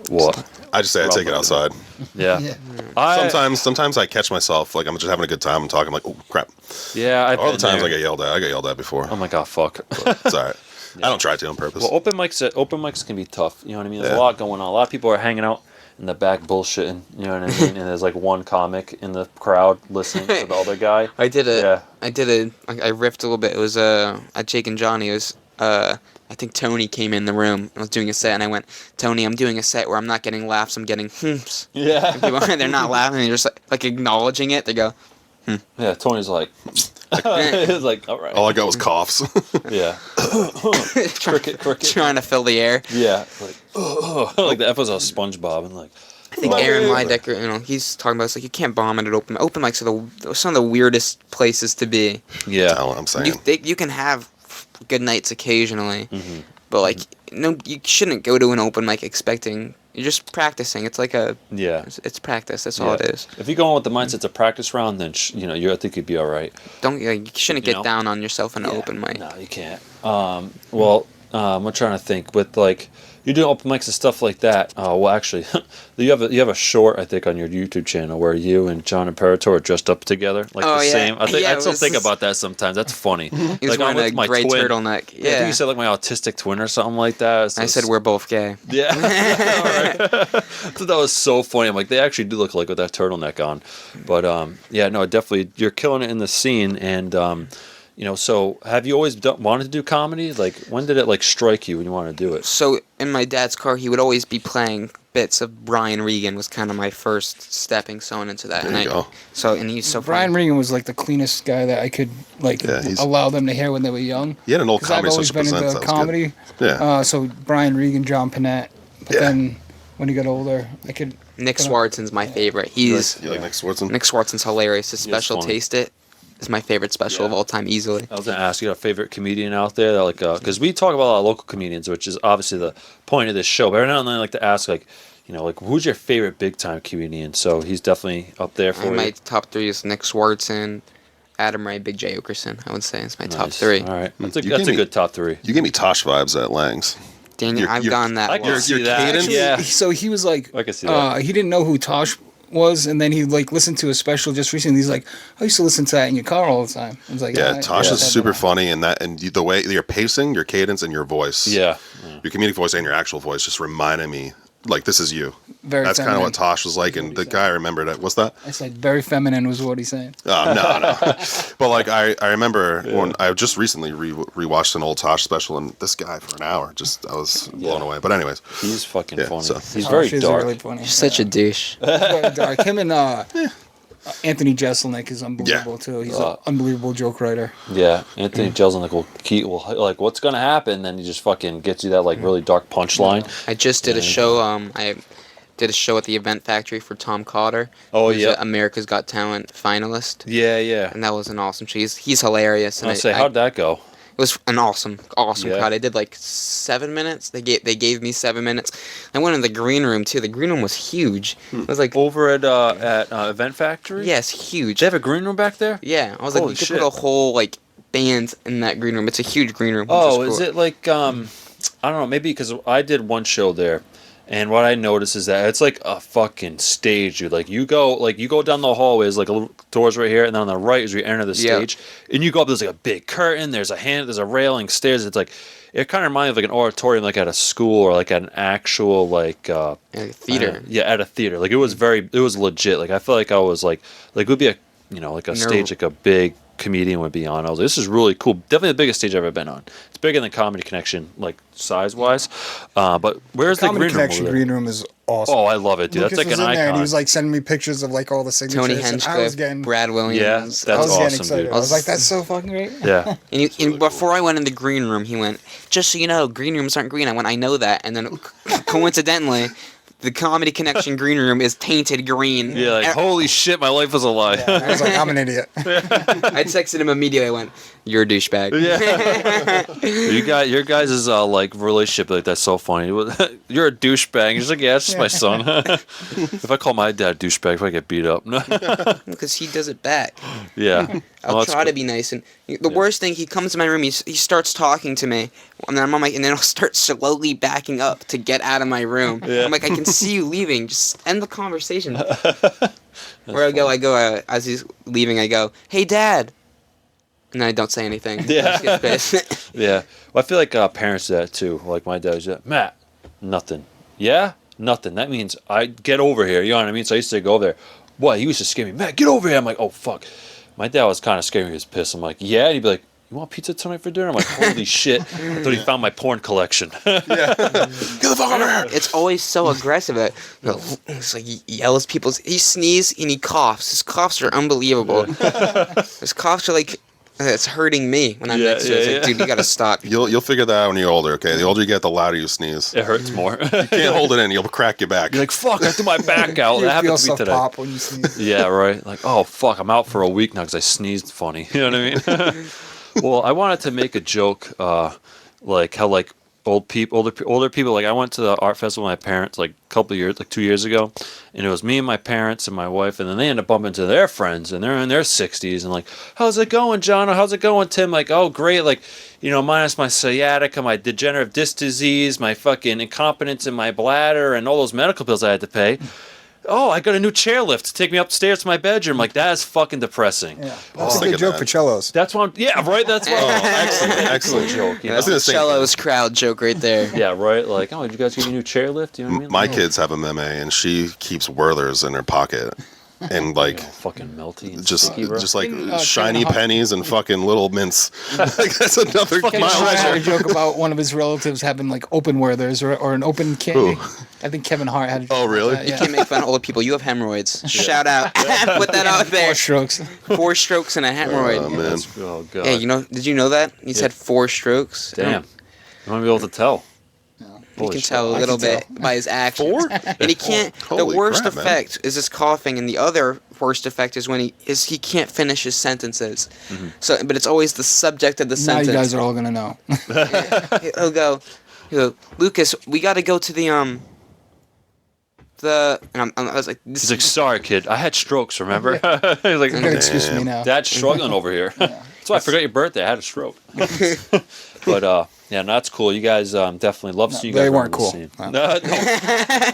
B: what?
A: I just say I take it outside.
B: Yeah.
C: Yeah.
A: Sometimes I catch myself like I'm just having a good time and talking. I'm like, oh crap.
B: Yeah.
A: All the times I get yelled at. I got yelled at before.
B: Oh my god, fuck.
A: But it's all right. I don't try to on purpose.
B: Well, open mics can be tough. You know what I mean? There's a lot going on. A lot of people are hanging out in the back bullshitting. You know what I mean? And there's like one comic in the crowd listening to the other guy.
D: I riffed a little bit. It was at Jake and Johnny. It was I think Tony came in the room. I was doing a set, and I went, Tony, I'm doing a set where I'm not getting laughs. I'm getting hmps.
B: Yeah.
D: And people, they're not laughing. They're just like acknowledging it. They go,
B: Yeah. Tony's like, he's like, all right.
A: All I got was coughs.
B: Yeah. Cricket.
D: trying to fill the air.
B: Yeah. Like, like the episode of SpongeBob and like.
D: I think Aaron Lidecker, he's talking about it's like you can't bomb it at open mics are some of the weirdest places to be.
B: Yeah.
A: That's what I'm saying.
D: You can have good nights occasionally,
B: Mm-hmm.
D: but like no, you shouldn't go to an open mic expecting. You're just practicing. It's like it's practice. That's all it is.
B: If you go in with the mindset it's a practice round, then I think you'd be all right.
D: You shouldn't get down on yourself in an open mic.
B: No, you can't. I'm trying to think with like you do open mics and stuff like that. Well, actually, you have a short I think on your YouTube channel where you and John Imperator are dressed up together like same. I still think about that sometimes. That's funny.
D: He was
B: like I'm
D: wearing
B: with
D: a gray
B: twin.
D: turtleneck.
B: Yeah, I think you said like my autistic twin or something like that.
D: I said we're both gay.
B: Yeah. So that was so funny. I'm like, they actually do look like with that turtleneck on. But definitely you're killing it in the scene. And so have you always wanted to do comedy? Like, when did it like strike you when you wanted to do it?
D: So in my dad's car, he would always be playing bits of Brian Regan. Was kind of my first stepping stone into that.
A: There you go.
D: And he's so
C: Brian
D: funny.
C: Regan was like the cleanest guy that I could allow them to hear when they were young.
A: He had an old comedy
C: I've always
A: social
C: been
A: presents.
C: into
A: That was
C: comedy.
A: good. Yeah.
C: So Brian Regan, John Panette. But then when he got older, I could.
D: Nick Swartzen's my favorite.
A: You like Nick Swartzen?
D: Nick Swartzen's hilarious. His special
B: funny.
D: Taste It is my favorite special of all time, easily.
B: I was gonna ask you, got a favorite comedian out there that like because we talk about a lot of local comedians, which is obviously the point of this show. But every now and then I like to ask like who's your favorite big time comedian? So he's definitely up there for you.
D: My top 3 is Nick Swartzen, Adam Ray, Big J Okerson. I would say it's my top 3.
B: All right, that's
A: You
B: a
A: gave me-
B: good top 3.
A: You gave me Tosh vibes at Lang's.
D: Daniel, I've gone that.
B: I
D: long.
B: can see
A: your
B: that.
A: cadence?
B: Yeah.
C: So he was like,
B: I can see that.
C: he didn't know who Tosh was, and then he like listened to a special just recently. He's like, I used to listen to that in your car all the time. I was like,
A: Yeah, Tosh is
C: I
A: super
C: had
A: funny, and the way your pacing, your cadence, and your voice.
B: Yeah.
A: Your comedic voice and your actual voice just reminded me, like, this is you.
C: Very
A: That's kind of
C: feminine.
A: what Tosh was like, and the guy I remembered it. What's that?
C: I said very feminine was what he's saying.
A: Oh, no. But like I remember when I just recently rewatched an old Tosh special, and this guy for an hour, I was blown away. But anyways,
B: He's fucking funny.
A: so-
B: He's very
C: Tosh is
B: dark.
C: really funny.
D: You're such a douche.
C: Very dark. Him and Anthony Jeselnik is unbelievable too. He's an unbelievable joke writer.
B: Yeah, Anthony Jeselnik will like, what's gonna happen? Then he just fucking gets you that like really dark punchline.
D: I just did a show. I did a show at the Event Factory for Tom Cotter.
B: Oh,
D: who's
B: yeah.
D: a America's Got Talent finalist.
B: Yeah.
D: And that was an awesome show. He's hilarious. And
B: How'd that go?
D: It was an awesome
B: Yeah.
D: crowd. I did like 7 minutes. They gave me 7 minutes. I went in the green room too. The green room was huge. It was like,
B: Over at Event Factory.
D: yes, huge.
B: They have a green room back there.
D: Yeah, I was like,
B: Holy
D: you could
B: shit.
D: put a whole like band in that green room. It's a huge green room.
B: Oh,
D: which
B: is
D: cool.
B: it like I don't know, maybe because I did one show there, and what I noticed is that it's like a fucking stage, dude. Like you go down the hallways, like a little doors right here, and then on the right is where you enter the
D: Yeah.
B: stage, and you go up. There's like a big curtain. There's a railing, stairs. It's like it kind of reminds me of like an auditorium, like at a school or like at an actual like
D: theater.
B: at a theater. Like it was legit. Like I feel like I was like it would be a like a stage like a big comedian would be on. I was like, this is really cool. Definitely the biggest stage I've ever been on. It's bigger than Comedy Connection, like size wise. But where's the
C: Comedy
B: green room
C: Connection
B: over there?
C: green room is awesome.
B: Oh, I love it, dude.
C: Lucas
B: That's like
C: was
B: an
C: in there, and he
B: icon.
C: was like sending me pictures of like all the signatures.
D: Tony
C: and I was
D: Hinchcliffe,
C: getting,
D: Brad Williams.
B: Yeah,
C: I
B: that's
C: was getting
B: awesome,
C: excited.
B: dude.
C: I was like, that's so fucking great.
B: Yeah.
D: And before I went in the green room, he went, just so you know, green rooms aren't green. I went, I know that. And then coincidentally, the Comedy Connection green room is tainted green.
B: Yeah, like, holy shit, my life was a lie.
C: Yeah, I was like, I'm an idiot.
D: I texted him immediately. I went, you're a douchebag.
B: Yeah. Your guys' like relationship, like that's so funny. You're a douchebag. He's like, yeah, it's just my son. If I call my dad douchebag, if I get beat up.
D: Because he does it back.
B: Yeah.
D: I'll try to be nice. And the worst thing, he comes to my room, he starts talking to me, and then I'm on and then I'll start slowly backing up to get out of my room.
B: Yeah.
D: I'm like, I can see you leaving. Just end the conversation. Where I go, as he's leaving, I go, hey, Dad. And then I don't say anything.
B: Yeah.
D: I just get pissed.
B: Yeah. Well, I feel like parents do that too. Like my dad was like, Matt, nothing. Yeah? Nothing. That means I get over here. You know what I mean? So I used to go over there. What? He used to scare me. Matt, get over here. I'm like, oh, fuck. My dad was kind of scared. He was pissed. I'm like, yeah. And he'd be like, you want pizza tonight for dinner? I'm like, holy shit. I thought he found my porn collection.
A: Get the fuck over here.
D: It's always so aggressive. It's like he yells he sneezes and he coughs. His coughs are unbelievable. His coughs are like, it's hurting me when I'm next to it. It's like, dude, you gotta stop.
A: You'll figure that out when you're older, okay? The older you get, the louder you sneeze.
B: It hurts more.
A: You can't hold it in. You'll crack your back.
B: You're like, fuck, I threw my back out.
C: You
B: That
C: feel
B: happened to me
C: stuff
B: today.
C: pop when you sneeze.
B: Yeah, right. Like, oh, fuck, I'm out for a week now because I sneezed funny. You know what I mean? Well, I wanted to make a joke, like how like older people. Like I went to the art festival with my parents like a couple of years, like 2 years ago, and it was me and my parents and my wife, and then they ended up bumping into their friends, and they're in their 60s, and like, how's it going, John? Or how's it going, Tim? Like, oh, great. Like, you know, minus my sciatica, my degenerative disc disease, my fucking incompetence in my bladder, and all those medical bills I had to pay. Oh, I got a new chairlift to take me upstairs to my bedroom. Like, that is fucking depressing.
C: Yeah. That's a good joke for cellos.
B: That's what I'm, yeah, right? That's what
A: Excellent
B: joke. You know?
D: That's the cello's crowd joke right there.
B: Yeah, right? Like, oh, did you guys get a new chairlift? You know what I mean?
A: My
B: Like,
A: kids have a meme, and she keeps Werther's in her pocket. And like
B: fucking melty and
A: just
B: sticky, bro.
A: like
C: Kevin
A: shiny
C: Hart-
A: pennies and fucking little mints. Like that's another
C: Kevin Hart had a
A: mile.
C: joke about one of his relatives having like open Werthers or an open candy.
A: Who?
C: I think Kevin Hart had a joke
A: Oh, really?
C: about that,
D: You
C: yeah.
D: can't make fun of older people. You have hemorrhoids. Shout out. Put that out there.
C: 4 strokes.
D: 4 strokes and a hemorrhoid.
A: Oh, man.
B: Oh, God.
D: Yeah, did you know that? He said 4 strokes.
B: Damn. You want to be able to tell.
D: You
B: Holy
D: can
B: shit.
D: tell a little bit by his actions.
A: 4?
D: And he can't. The
A: Holy
D: worst
A: crap, man.
D: effect is his coughing, and the other worst effect is when he can't finish his sentences. So, but it's always the subject of the
C: Now
D: sentence.
C: you guys are all gonna know.
D: He'll go, Lucas, we got to go to the and I was like, this
B: He's like, sorry, kid. I had strokes, remember? He's like,
C: You gotta excuse me now.
B: Dad's struggling over here. That's why I forgot your birthday. I had a stroke. But, yeah, no, that's cool. You guys definitely love to see you guys.
C: they weren't
B: around the
C: cool.
B: scene.
C: No.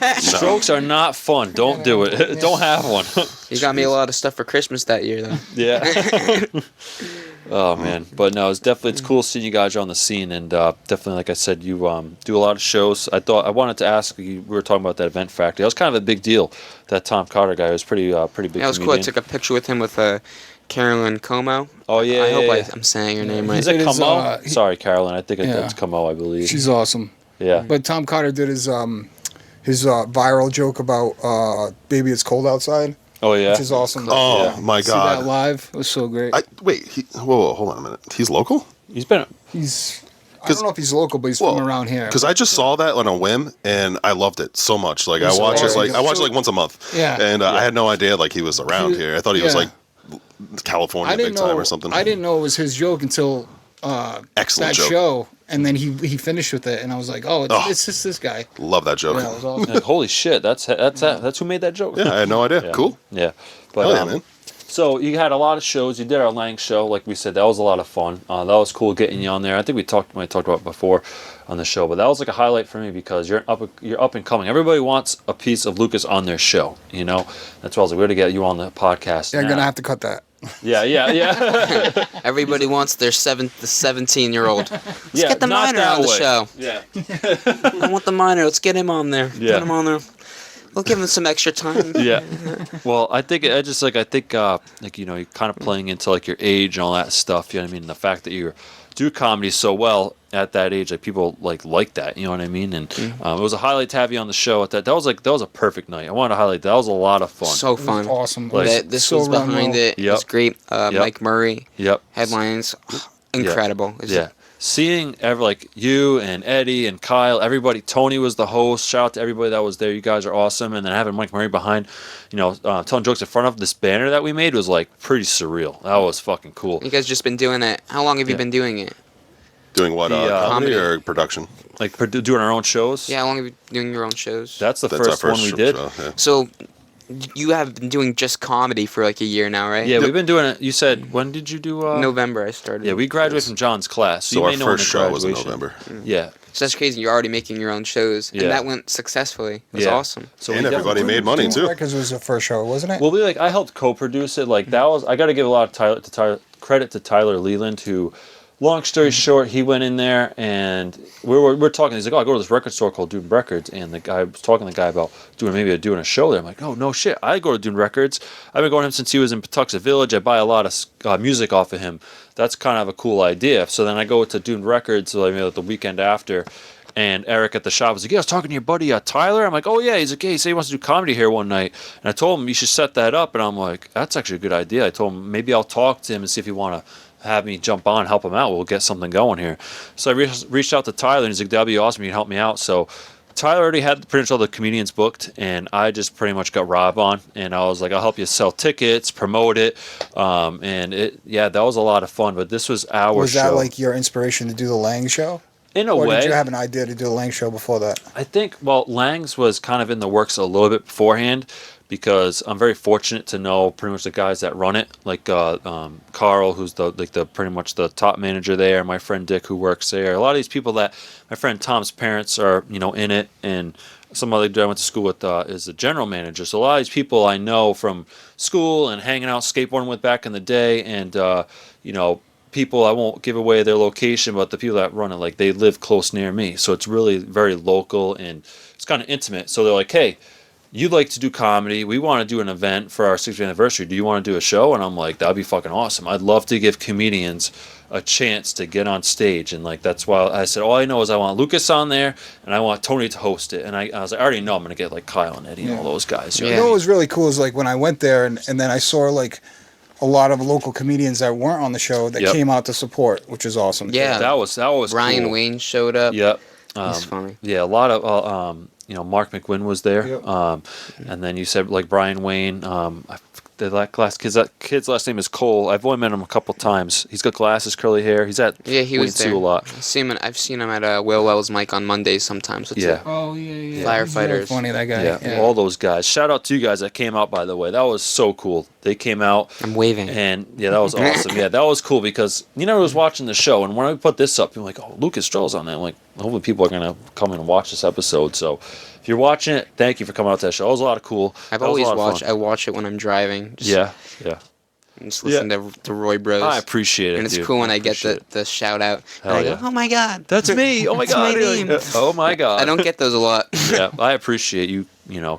B: No. Strokes are not fun. Don't do it. Don't have one.
D: You got me a lot of stuff for Christmas that year, though.
B: Yeah. Oh man, but no, it's cool seeing you guys on the scene, and definitely, like I said, you do a lot of shows. I wanted to ask you. We were talking about that Event Factory. That was kind of a big deal. That Tom Carter guy was pretty big.
D: Yeah, it was cool. I took a picture with him with Carolyn Como.
B: Oh yeah,
D: I hope
B: yeah.
D: I'm saying her name right.
B: Is it
C: It is,
B: Como? Sorry, Carolyn. I think
C: yeah.
B: it's Como. I believe.
C: She's awesome.
B: Yeah.
C: But Tom Carter did his viral joke about "Baby, it's cold outside,"
B: Oh yeah.
C: which is awesome.
A: Oh
B: Yeah.
A: my
C: See that
A: god!
C: live? It was so great.
A: Wait, whoa, hold on a minute. He's local?
B: He's been.
C: I don't know if he's local, but he's from around here.
A: Because I just saw that on a whim and I loved it so much. Like
C: He's
A: I watch it
C: hilarious.
A: like once a month.
C: Yeah.
A: And I had no idea like he was around here. I thought he was
C: Yeah.
A: like California
C: I didn't
A: big time
C: know.
A: or something.
C: I didn't know it was his joke until
A: Excellent
C: that
A: joke.
C: show, and then he finished with it, and I was like, oh, it's just this guy.
A: Love that joke.
C: Yeah, it was awesome.
B: Like, holy shit! That's who made that joke.
A: Yeah, I had no idea.
B: Yeah.
A: Cool.
B: Yeah. But
A: Hell yeah, man.
B: so you had a lot of shows. You did our Lang show, like we said. That was a lot of fun. That was cool getting you on there. I think we talked about it before on the show, but that was like a highlight for me because you're up and coming. Everybody wants a piece of Lucas on their show. You know, that's why I was like, we're to get you on the podcast.
C: Yeah, I'm
B: now.
C: gonna have to cut that.
B: Yeah.
D: Everybody wants their 17-year-old. Let's
B: Yeah,
D: get the
B: not
D: minor
B: that
D: on the
B: way.
D: show.
B: Yeah.
D: I want the minor. Let's get him on there.
B: Yeah.
D: Get him on there. We'll give him some extra time.
B: Yeah. Well, I think I think you know, you're kind of playing into like your age and all that stuff. You know what I mean? The fact that you're do comedy so well at that age. Like people like that, you know what I mean? And it was a highlight to have you on the show. At that was a perfect night. I wanted to highlight that. That was a lot of fun.
D: So fun.
C: Awesome.
B: Like,
D: This
C: so
D: was behind it. It was
B: Yep.
D: great. Mike Murray.
B: Yep.
D: Headlines. Incredible.
B: Yeah. Seeing you and Eddie and Kyle, everybody, Tony was the host. Shout out to everybody that was there. You guys are awesome. And then having Mike Murray behind, telling jokes in front of this banner that we made was like pretty surreal. That was fucking cool.
D: You guys just been doing it. How long have you been doing it?
A: Doing what? Comedy
D: comedy.
A: or production?
B: Like doing our own shows.
D: Yeah, how long have you been doing your own shows?
B: That's
A: That's
B: first one we did.
A: show, yeah.
D: So you have been doing just comedy for like a year now, right?
B: Yeah, we've been doing it. You said, when did you do?
D: November I started.
B: Yeah, we graduated from John's class.
A: So
B: you
A: our
B: may know when
A: first
B: the
A: show was in
B: graduation-
A: November.
B: Yeah.
D: So that's crazy. You're already making your own shows,
B: Yeah.
D: and that went successfully. It was
B: Yeah.
D: awesome.
B: So
A: And
B: we
A: everybody
B: definitely-
A: made money too.
C: Records was the first show, wasn't it?
B: Well, I helped co-produce it. Like that was, I got to give a lot of credit to Tyler Leland, who, long story short, he went in there and we're talking. He's like, "Oh, I go to this record store called Dune Records," and the guy was talking to the guy about doing a show there. I'm like, "Oh no shit, I go to Dune Records. I've been going to him since he was in Patuxent Village. I buy a lot of music off of him. That's kind of a cool idea." So then I go to Dune Records like the weekend after. And Eric at the shop was like, "Yeah, I was talking to your buddy Tyler." I'm like, "Oh yeah." He's like, "Yeah, he said he wants to do comedy here one night." And I told him you should set that up. And I'm like, "That's actually a good idea." I told him maybe I'll talk to him and see if he want to have me jump on, help him out. We'll get something going here. So I reached out to Tyler and he's like, "That'd be awesome. You can help me out." So Tyler already had pretty much all the comedians booked, and I just pretty much got Rob on, and I was like, "I'll help you sell tickets, promote it," and that was a lot of fun. But this was our
C: was that
B: show.
C: like your inspiration to do the Lang show?
B: In a
C: Or
B: way,
C: did you have an idea to do the Lang show before that?
B: I think, Lang's was kind of in the works a little bit beforehand because I'm very fortunate to know pretty much the guys that run it, like Carl, who's the pretty much the top manager there, my friend Dick, who works there. A lot of these people that my friend Tom's parents are, in it, and some other dude I went to school with is the general manager. So a lot of these people I know from school and hanging out skateboarding with back in the day, and people, I won't give away their location, but the people that run it, like, they live close near me. So it's really very local and it's kind of intimate. So they're like, "Hey, you like to do comedy. We want to do an event for our 60th anniversary. Do you want to do a show?" And I'm like, "That'd be fucking awesome. I'd love to give comedians a chance to get on stage." And like, that's why I said, all I know is I want Lucas on there and I want Tony to host it. And I was like, I already know I'm going to get like Kyle and Eddie and all those guys.
C: You know what was really cool is like when I went there and then I saw like a lot of local comedians that weren't on the show that came out to support, which is awesome.
D: Yeah.
B: That was
D: Ryan
B: cool.
D: Wayne showed up.
B: Yep.
D: He's funny.
B: Yeah, a lot of Mark McGuinn was there.
C: Yep.
B: And then you said like Brian Wayne. The kid's last name is Cole. I've only met him a couple times. He's got glasses, curly hair. He's at
D: Yeah, he was
B: Wayne Sue
D: there.
B: a lot.
D: I've seen him at Will Wells' mic on Mondays sometimes. With
B: Yeah.
C: Oh yeah.
D: Firefighters.
C: He's really funny, that guy.
B: Yeah, all those guys. Shout out to you guys that came out, by the way. That was so cool. They came out.
D: I'm waving.
B: And yeah, that was awesome. Yeah, that was cool because I was watching the show, and when I put this up, I'm like, "Oh, Lucas Stroll's on there." I'm like, hopefully people are gonna come in and watch this episode. So if you're watching it, thank you for coming out to that show. It was a lot of cool.
D: I've always watched. I watch it when I'm driving.
B: Yeah.
D: Just listen to Roy Bros.
B: I appreciate it,
D: and it's
B: dude.
D: cool when I get
B: appreciate
D: the shout out.
B: Hell
D: And I
B: yeah.
D: go, "Oh my god,
B: That's me. Oh my
D: That's
B: god.
D: my name."
B: Oh my god.
D: I don't get those a lot.
B: Yeah, I appreciate you.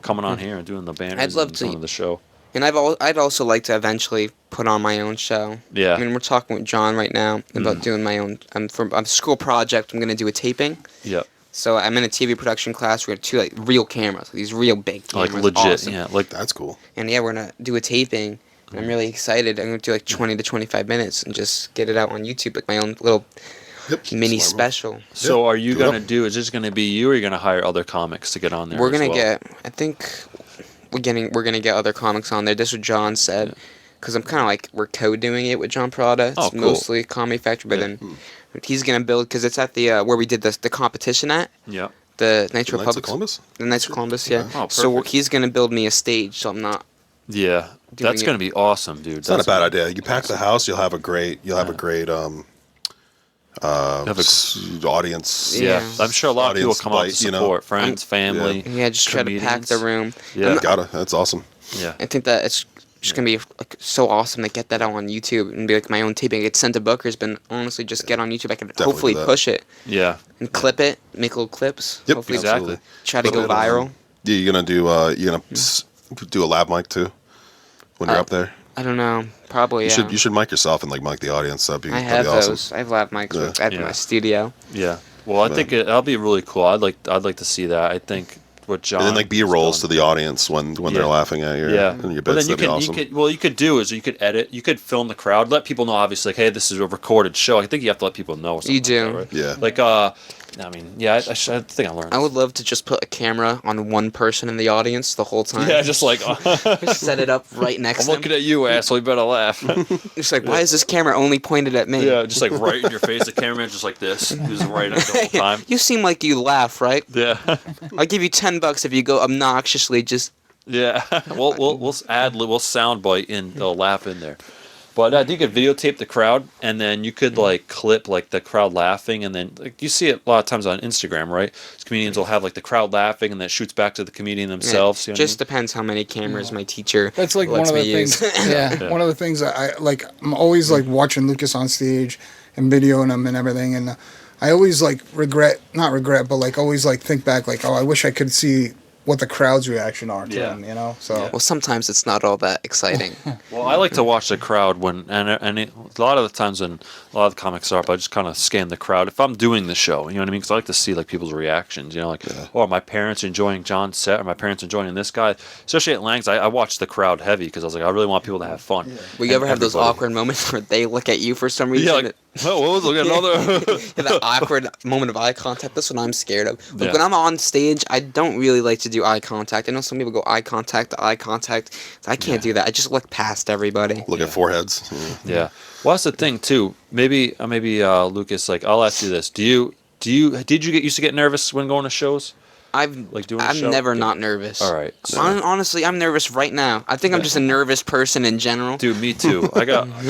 B: Coming on here and doing the banners.
D: I'd love
B: and
D: to-
B: coming the show.
D: And I'd also like to eventually put on my own show.
B: Yeah.
D: I mean, we're talking with John right now about doing my own. For a school project, I'm gonna do a taping.
B: Yep.
D: So I'm in a TV production class. We're gonna do like real cameras, like these real big cameras.
B: Like legit.
D: Awesome.
B: Yeah. Like
A: That's cool.
D: And yeah, we're gonna do a taping. And I'm really excited. I'm gonna do like 20 to 25 minutes and just get it out on YouTube, like my own little mini
A: Smart move.
D: special.
B: So are you
A: Do it
B: gonna
A: up.
B: do? Is this gonna be you, or are you gonna hire other comics to get on there?
D: We're
B: as
D: gonna
B: well?
D: get. I think we're gonna get other comics on there. This is what John said, because I'm kind of like we're co-doing it with John Prada. It's
B: Oh, cool.
D: mostly Comedy Factory, but then he's gonna build because it's at the where we did the competition at
B: Yeah.
D: the Knights
A: Knights of
D: Republic.
A: Columbus?
D: The Knights of Columbus, yeah.
B: Oh,
D: So
B: perfect.
D: he's gonna build me a stage, so I'm not.
B: Yeah.
D: Doing
B: That's
D: it.
B: gonna be awesome, dude.
A: It's not a bad idea. You pack the house, you'll have a great audience.
B: Yeah.
D: Yeah.
B: I'm sure a lot of people
A: Audience
B: come out to
A: bite, you know.
B: support friends, family.
D: Yeah, just try to pack the room.
B: Yeah.
A: Gotta. That's awesome.
B: Yeah.
D: I think that it's just gonna be like so awesome to get that out on YouTube and be like my own taping. It's sent to bookers, but honestly, just get on YouTube. I can
A: Definitely
D: hopefully
A: do that.
D: push it
B: Yeah.
D: and clip it, make little clips.
A: Yep,
D: Hopefully
B: exactly.
D: try to go viral.
A: Yeah, you're gonna do. You're gonna do a lab mic too when you're up there.
D: I don't know. Probably, yeah.
A: You should mic yourself and like mic the audience.
D: I
A: That'd
D: have
A: be awesome.
D: those. I have lav mics
A: Yeah.
D: at my studio.
B: Yeah. Well, I think that'll be really cool. I'd like to see that. I think what John
A: And then like B-rolls to the audience when they're laughing at your
B: your
A: bits.
B: then you
A: That'd be
B: can
A: awesome.
B: you could do is you could edit, you could film the crowd, let people know obviously like, hey, this is a recorded show. I think you have to let people know.
D: You do.
B: Like that, right?
A: Yeah.
B: Like I mean, yeah, I think I learned.
D: I would love to just put a camera on one person in the audience the whole time.
B: Yeah, just like
D: Just set it up right next
B: I'm
D: to
B: looking
D: them.
B: at you, asshole. You better laugh.
D: It's like, why is this camera only pointed at me?
B: Yeah, just like right in your face. The cameraman just like this, just right at the whole time.
D: You seem like you laugh, right?
B: Yeah,
D: I'll give you $10 if you go obnoxiously just...
B: yeah. We'll soundbite in the laugh in there. But I think you could videotape the crowd, and then you could like clip like the crowd laughing, and then like, you see it a lot of times on Instagram, right? Comedians will have like the crowd laughing, and then it shoots back to the comedian themselves. You know
D: Just depends how many cameras my teacher
C: That's like one
D: lets
C: of the
D: me use.
C: things. Yeah, one of the things I like. I'm always like watching Lucas on stage and videoing him and everything, and I always like not regret, but like always like think back, like, oh, I wish I could see what the crowd's reaction are to him, you know. So
D: Well, sometimes it's not all that exciting.
B: Well, I like to watch the crowd when, a lot of the times when a lot of the comics are up, I just kind of scan the crowd. If I'm doing the show, you know what I mean? Because I like to see like people's reactions. You know, like, oh, are my parents enjoying John's set? Are my parents enjoying this guy? Especially at Lang's, I watch the crowd heavy because I was like, I really want people to have fun.
D: Will you ever have those
B: everybody-
D: awkward moments where they look at you for some reason?
B: Yeah, like, oh, what was it? Another.
D: That awkward moment of eye contact. That's what I'm scared of. Like,
B: Yeah.
D: when I'm on stage, I don't really like to do eye contact. I know some people go eye contact to eye contact. I can't do that. I just look past everybody.
A: Look at foreheads.
B: Yeah. Well, that's the thing too. Maybe Lucas, like, I'll ask you this: did you get used to get nervous when going to shows?
D: I'm
B: Like doing a
D: I'm
B: show?
D: never not nervous.
B: All right. So,
D: Honestly, I'm nervous right now. I think I'm just a nervous person in general.
B: dude, me too.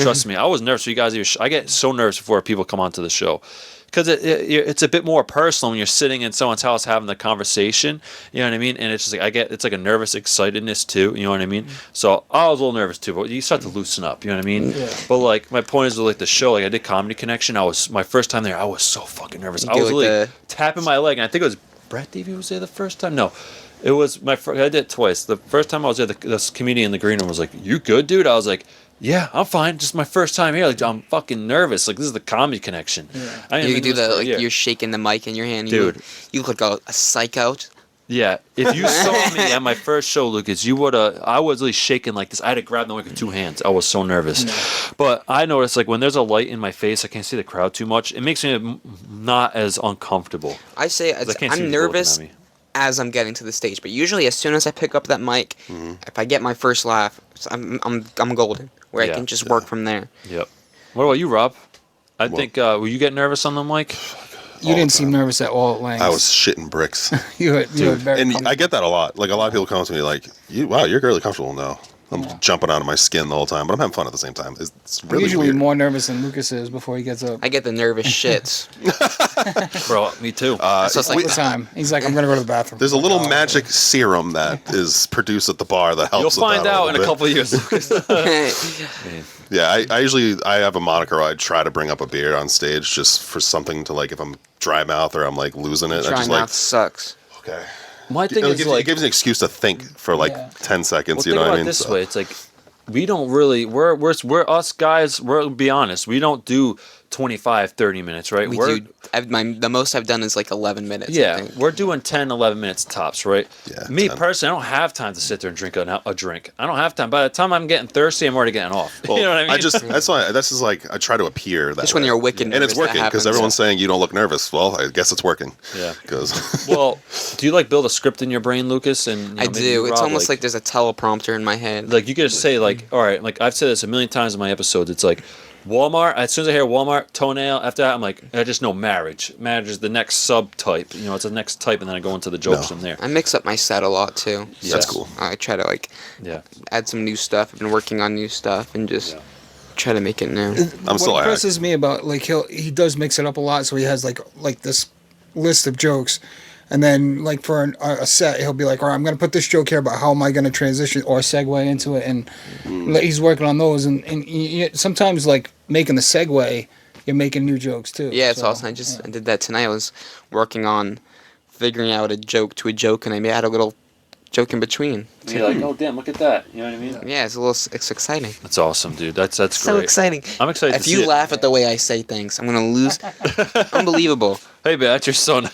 B: Trust me, I was nervous for you guys. I get so nervous before people come onto the show. Because it's a bit more personal when you're sitting in someone's house having the conversation, you know what I mean? And it's just like it's like a nervous excitedness too, you know what I mean? So I was a little nervous too, but you start to loosen up, you know what I mean? Yeah. But like my point is with like the show, like I did Comedy Connection. My first time there, I was so fucking nervous. I was
D: like
B: like tapping my leg, and I think it was Brett Davey was there the first time. No, it was I did it twice. The first time I was there, this comedian in the green room was like, "You good, dude?" I was like, yeah, I'm fine. Just my first time here. Like, I'm fucking nervous. Like, this is the Comedy Connection. Yeah.
D: You do the like you're shaking the mic in your hand.
B: Dude,
D: you look like a psycho.
B: Yeah, if you saw me at my first show, Lucas, you would have. I was really shaking like this. I had to grab the mic with two hands. I was so nervous. But I noticed like when there's a light in my face, I can't see the crowd too much. It makes me not as uncomfortable.
D: I say I'm nervous as I'm getting to the stage, but usually as soon as I pick up that mic, if I get my first laugh, I'm golden. Where I can just work from there.
B: Yep. What about you, Rob? I think were you getting nervous on the mic?
C: You didn't seem nervous at all at Lang's.
A: I was shitting bricks.
C: you were very
A: and I get that a lot. Like a lot of people come up to me like, wow, you're really comfortable now. I'm jumping out of my skin the whole time, but I'm having fun at the same time. It's really
C: usually
A: weird.
C: more nervous than Lucas is before he gets up.
D: I get the nervous shits.
B: Bro, me too.
D: So it's like
C: time. He's like, I'm gonna go to the bathroom.
A: There's a little magic serum that is produced at the bar that helps.
B: You'll find out in a
A: bit.
B: couple of years, Lucas.
A: Yeah, I usually have a moniker where I try to bring up a beer on stage just for something to like if I'm dry mouth or I'm like losing it.
D: Dry
A: I just
D: mouth
A: like
D: sucks.
A: okay.
B: My thing is
A: it gives an excuse to think for like 10 seconds. You know what I mean?
B: This way, it's like we don't really. We're us guys. We'll be honest. We don't do 25, 30 minutes, right?
D: We do. The most I've done is like 11 minutes.
B: Yeah,
D: I think.
B: we're doing 10, 11 minutes tops, right?
A: Yeah,
B: Me
A: 10.
B: personally, I don't have time to sit there and drink a drink. I don't have time. By the time I'm getting thirsty, I'm already getting off.
A: Well,
B: you know what I mean?
A: That's why. That's just like I try to appear that.
D: Just
A: way.
D: when you're wicked
A: and it's
D: nervous, that
A: working because
D: happens.
A: everyone's saying you don't look nervous. Well, I guess it's working.
B: Yeah.
A: Because
B: Well, do you like build a script in your brain, Lucas? And you know,
D: I
B: maybe
D: do. It's
B: Rob,
D: almost like there's a teleprompter in my head.
B: like you could just say like, all right, like I've said this a million times in my episodes. It's like Walmart. As soon as I hear Walmart, toenail. After that, I'm like, I just know marriage. Marriage is the next subtype. You know, it's the next type, and then I go into the jokes from there.
D: I mix up my set a lot too.
A: that's cool.
D: I try to like
B: Yeah.
D: add some new stuff. I've been working on new stuff and just try to make it new.
A: I'm still
C: What
A: act.
C: impresses me about like he does mix it up a lot, so he has like this list of jokes, and then like for a set he'll be like, all right, I'm gonna put this joke here, but how am I gonna transition or segue into it? And he's working on those, and sometimes like making the segue, you're making new jokes too.
D: Yeah, it's awesome. I did that tonight. I was working on figuring out a joke to a joke, and I had a little joke in between.
B: You're like, oh damn, look at that. You know what I mean?
D: Yeah, it's exciting.
B: That's awesome, dude. That's
D: So
B: great.
D: exciting.
B: I'm excited
D: If
B: to see
D: you
B: it.
D: laugh at the way I say things, I'm gonna lose. Unbelievable.
B: Hey, man, that's your son.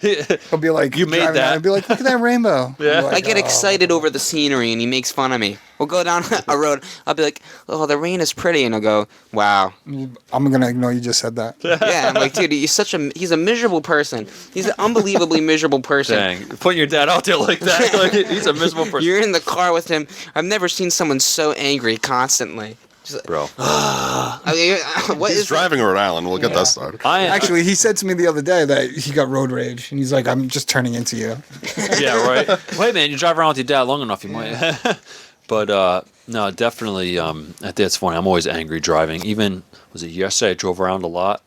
C: He'll be like,
B: You made
C: driving
B: that.
C: down and be like, look at that rainbow.
B: Yeah.
C: I'm like,
D: I get
C: "Oh."
D: excited over the scenery, and he makes fun of me. We'll go down a road. I'll be like, "Oh, the rain is pretty," and he'll go, "Wow."
C: I'm gonna ignore you just said that.
D: Yeah, I'm like, dude, he's a miserable person. He's an unbelievably miserable person.
B: Dang, putting your dad out there like that, like he's a miserable person.
D: You're in the car with him. I've never seen someone so angry constantly. Just like,
B: Bro,
D: I mean, what
A: He's
D: is
A: driving Rhode Island. We'll get that started.
C: Actually, he said to me the other day that he got road rage, and he's like, "I'm just turning into you."
B: yeah, right. Wait, man, you drive around with your dad long enough, you might. But no, definitely. I think it's funny. I'm always angry driving. Even was it yesterday? I drove around a lot.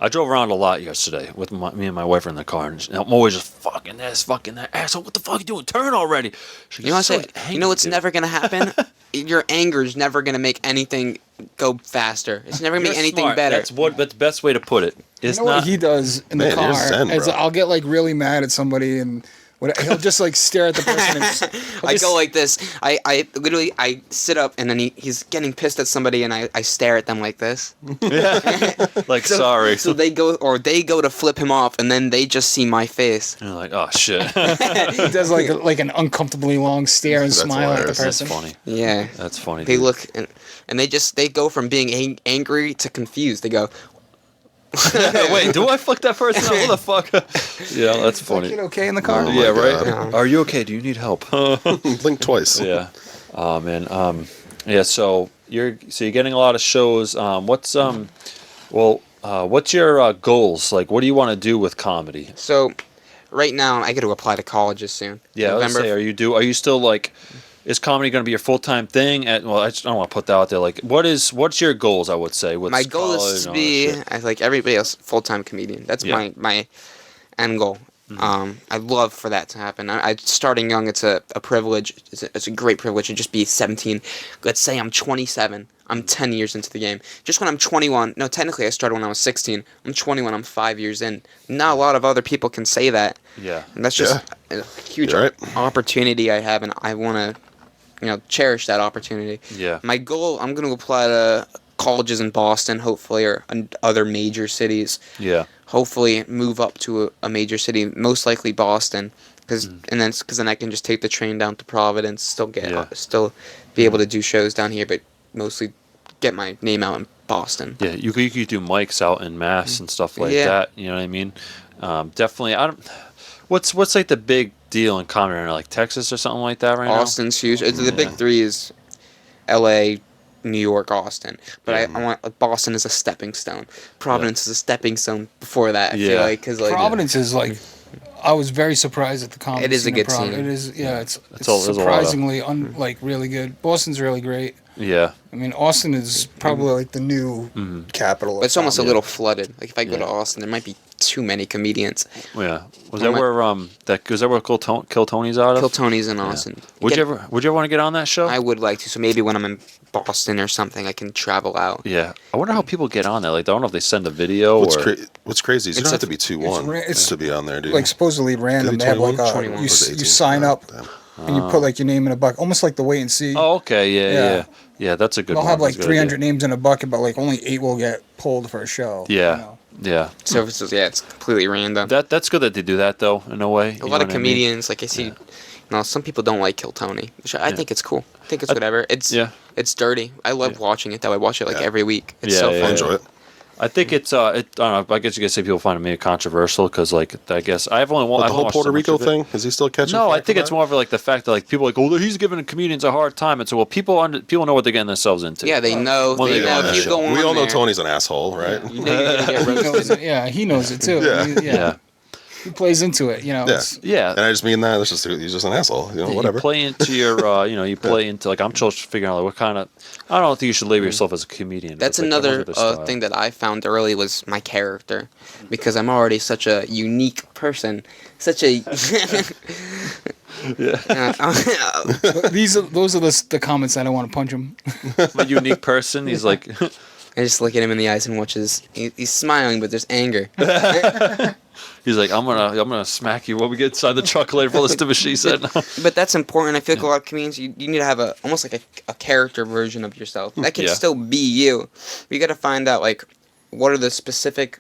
B: I drove around a lot yesterday with me and my wife are in the car, and I'm always just fucking this, fucking that asshole. What the fuck are you doing? Turn already!
D: You know what I'm saying? You know what's never gonna happen? Your anger is never gonna make anything go faster. It's never gonna make anything better.
B: That's the best way to put it. It's
C: You know
B: not.
C: what he does in the
A: Man, you're
C: car?
A: zen,
C: Is
A: bro.
C: I'll get like really mad at somebody, and he'll just like stare at the person. And
D: I go like this. I literally I sit up and then he's getting pissed at somebody and I stare at them like this.
B: like sorry.
D: So they go to flip him off and then they just see my face.
B: You're like, oh shit.
C: he does like an uncomfortably long stare and
A: That's
C: smile at the
A: hilarious.
B: That's
C: person.
B: funny.
D: Yeah.
B: That's funny.
D: They
B: dude.
D: look and they go from being angry to confused. They go,
B: Wait, do I fuck that person up? What the fuck? Yeah, that's
C: Is that
B: funny.
C: kid okay in the car?
A: Oh,
B: Yeah,
A: my
B: right.
A: God.
B: Are you okay? Do you need help?
A: Blink twice.
B: Yeah. Oh man. Yeah. So you're getting a lot of shows. What's your goals? Like, what do you want to do with comedy?
D: so right now I get to apply to colleges soon.
B: Yeah. Let's say, are you still like? Is comedy going to be your full time thing? I don't want to put that out there. Like, what's your goals? I would say. With
D: My goal
B: college
D: is to
B: and all that
D: be,
B: shit?
D: like everybody else, full-time comedian. That's
B: Yeah.
D: my end goal. I'd love for that to happen. Starting young, it's a privilege. It's a great privilege to just be 17. Let's say I'm 27. I'm 10 years into the game. Just when I'm 21, no, technically I started when I was 16. I'm 21. I'm 5 years in. Not a lot of other people can say that.
B: Yeah.
D: And that's just a huge
A: You're right.
D: opportunity I have, and I want to, cherish that opportunity.
B: Yeah.
D: My goal, I'm going to apply to colleges in Boston, hopefully, or other major cities.
B: Yeah.
D: Hopefully, move up to a major city, most likely Boston, because then I can just take the train down to Providence, still be able to do shows down here, but mostly get my name out in Boston.
B: Yeah, you could do mics out in Mass and stuff like that. You know what I mean? Definitely. I don't. What's like the big deal in comedy right now? Like Texas or something like that right
D: Austin's huge. The big three is L.A., New York, Austin. But I want Boston as a stepping stone. Providence is a stepping stone before that. I feel like because
C: Providence is like. I was very surprised at the comedy.
D: It is a
C: scene in
D: good scene.
C: It is. Yeah, it's
B: there's a lot of-
C: surprisingly like really good. Boston's really great.
B: now? Yeah.
C: I mean, Austin is probably like the new capital.
D: But it's almost a
C: comedy.
D: little flooded. Like if I go
B: Yeah.
D: to Austin, there might be too many comedians.
B: Yeah. Was that where Kill Tony's out of?
D: Kill Tony's in Austin.
B: Would you ever want to get on that show?
D: I would like to. So maybe when I'm in Boston or something, I can travel out.
B: Yeah. I wonder how people get on there. Like, I don't know if they send a video
A: What's,
B: or.
A: what's crazy is you don't have to be
C: it's
A: 2-1 to be on there, dude.
C: Like supposedly random.
A: Did
C: They
A: he
C: have like
A: 21?
C: a
D: 21.
C: you,
A: Or was it
C: you
A: 18?
C: sign up
A: Damn.
C: and you put like your name in a bucket, almost like the wait and see.
B: Oh, okay.
C: Yeah.
B: Yeah, that's a good
C: They'll
B: one.
C: have like
B: That's a good
C: 300
B: idea.
C: names in a bucket, but like only 8 will get pulled for a show.
B: Yeah.
C: you know?
B: Yeah.
D: So it's completely random.
B: That's good that they do that, though, in a way.
D: A lot of comedians, like I see, some people don't like Kill Tony, which I think it's cool. I think it's whatever. It's dirty. I love watching it though. I watch it like every week. It's so
B: Yeah,
A: I
D: fun.
A: enjoy it.
B: I think it's I don't know. I guess you could say people find it maybe controversial because like I guess I've only
A: But
B: I've
A: the whole
B: watched
A: Puerto
B: so much
A: Rico
B: of it.
A: thing, is he still catching?
B: No, I
A: flack
B: think
A: for
B: it's
A: that?
B: more of like the fact that like people are like, oh, he's giving comedians a hard time, and so well, people know what they're getting themselves into.
D: Yeah, they know.
B: Well,
D: They
B: they
D: know
B: know
D: if you
B: that
D: go on
A: We all know
D: there,
A: Tony's an asshole, right?
D: You know you're gonna get
C: He knows
D: roasted.
C: it. Yeah, he knows it too.
A: Yeah.
B: Yeah.
C: He plays into it.
A: Yeah.
C: It's-
B: Yeah.
A: And I just mean that he's just an asshole. Whatever.
B: You play into your, you play into like I'm just figuring out like what kind of. I don't think you should label yourself as a comedian. but
D: That's
B: it's like,
D: another
B: look at the style.
D: thing that I found early was my character, because I'm already such a unique person, such a.
C: those are the comments I don't want to punch him.
B: A unique person. He's like,
D: I just look at him in the eyes and watch he's smiling, but there's anger.
B: He's like, I'm gonna smack you when we get inside the truck later for this she said.
D: But that's important. I feel like a lot of comedians, you need to have almost like a character version of yourself. That can still be you. You got to find out, like, what are the specific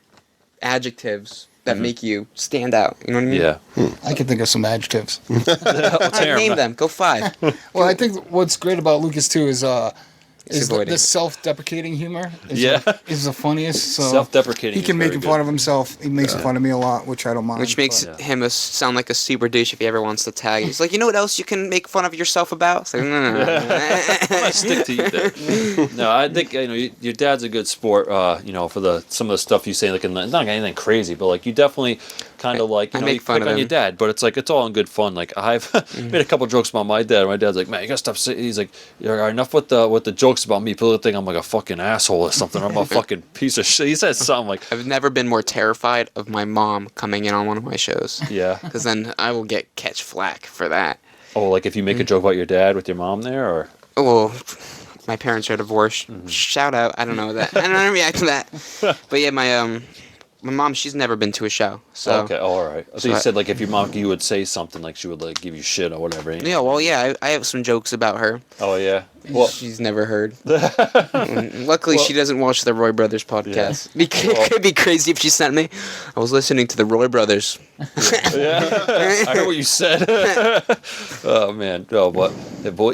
D: adjectives that make you stand out. You know what I mean?
B: Yeah.
C: I can think of some adjectives.
D: Name them. Go 5.
C: Well, I think what's great about Lucas too is
D: avoiding
C: the
D: it.
C: self-deprecating humor. Is the funniest. So
B: Self-deprecating.
C: He can make fun of himself. He makes
B: Yeah.
C: fun of me a lot, which I don't mind.
D: Which makes him sound like a super douche if he ever wants to tag. He's like, you know what else you can make fun of yourself about? It's like, no.
B: I stick to you there. No, I think your dad's a good sport. For some of the stuff you say, like not like anything crazy, but like you definitely kind of like
D: I
B: you
D: make fun
B: pick
D: of
B: on
D: him.
B: your dad, but it's like it's all in good fun. Like I've made a couple jokes about my dad. My dad's like, man, you gotta stop saying. He's like, all right, enough with the jokes about me. People think I'm like a fucking asshole or something. I'm a fucking piece of shit. He says something like,
D: I've never been more terrified of my mom coming in on one of my shows.
B: yeah.
D: Because then I will catch flack for that.
B: Oh, like if you make a joke about your dad with your mom there, or
D: Well, my parents are divorced. Shout out. I don't know that. I don't know how to react to that. But yeah, my mom, she's never been to a show. So
B: okay, all right. I think you said like if your mom, you would say something like she would like give you shit or whatever.
D: Yeah, well, yeah, I have some jokes about her.
B: Oh yeah. Well,
D: She's never heard. Luckily, she doesn't watch the Roy Brothers podcast. It could be crazy if she sent me. I was listening to the Roy Brothers.
B: yeah. I heard what you said. Oh man. Oh, but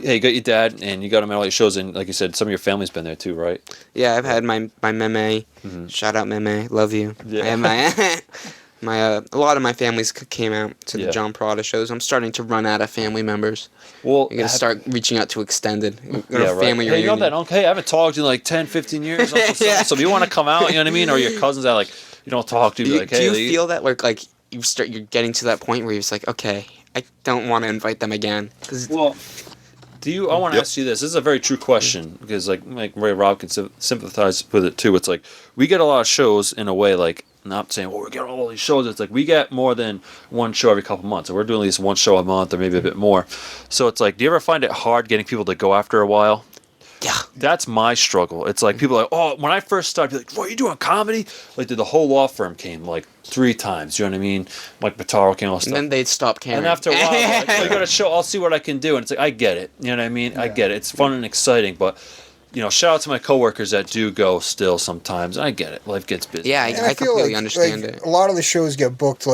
B: hey, you got your dad, and you got him at all your shows, and like you said, some of your family's been there too, right?
D: Yeah, I've had my meme. Shout out meme. Love you.
B: Yeah.
D: I have my a lot of my families came out to the
B: Yeah.
D: John Prada shows. I'm starting to run out of family members.
B: Well,
D: I'm gonna start reaching out to extended. Go to
B: yeah, right.
D: family
B: Hey, you know
D: reunion.
B: that uncle? Hey, I haven't talked to you in like 10, 15 years. So if you want to come out, you know what I mean? Or your cousins that like you don't talk to,
D: Do you,
B: like,
D: do
B: hey,
D: you feel that like you're getting to that point where you're just like, okay, I don't want to invite them again? 'Cause
B: well, I want to
A: Yep.
B: ask you this. This is a very true question because like Ray Rob can sympathize with it too. It's like we get a lot of shows in a way like. Not saying, well, we get all these shows. It's like we get more than one show every couple months. And we're doing at least one show a month or maybe a bit more. So it's like, do you ever find it hard getting people to go after a while?
D: yeah,
B: That's my struggle. It's like people are like, oh, when I first started, be like, what, are you doing comedy? Like, the whole law firm came like 3 times. You know what I mean? Mike Pitaro came all
D: and
B: stuff.
D: then they'd stop caring.
B: And after a while, like, oh, you got a show, I'll see what I can do. And it's like, I get it. You know what I mean? I get it. It's fun and exciting. But, shout out to my coworkers that do go still sometimes. I get it. Life gets busy.
D: Yeah,
C: And
D: I
C: feel
D: completely
C: like,
D: understand
C: like,
D: it.
C: A lot of the shows get booked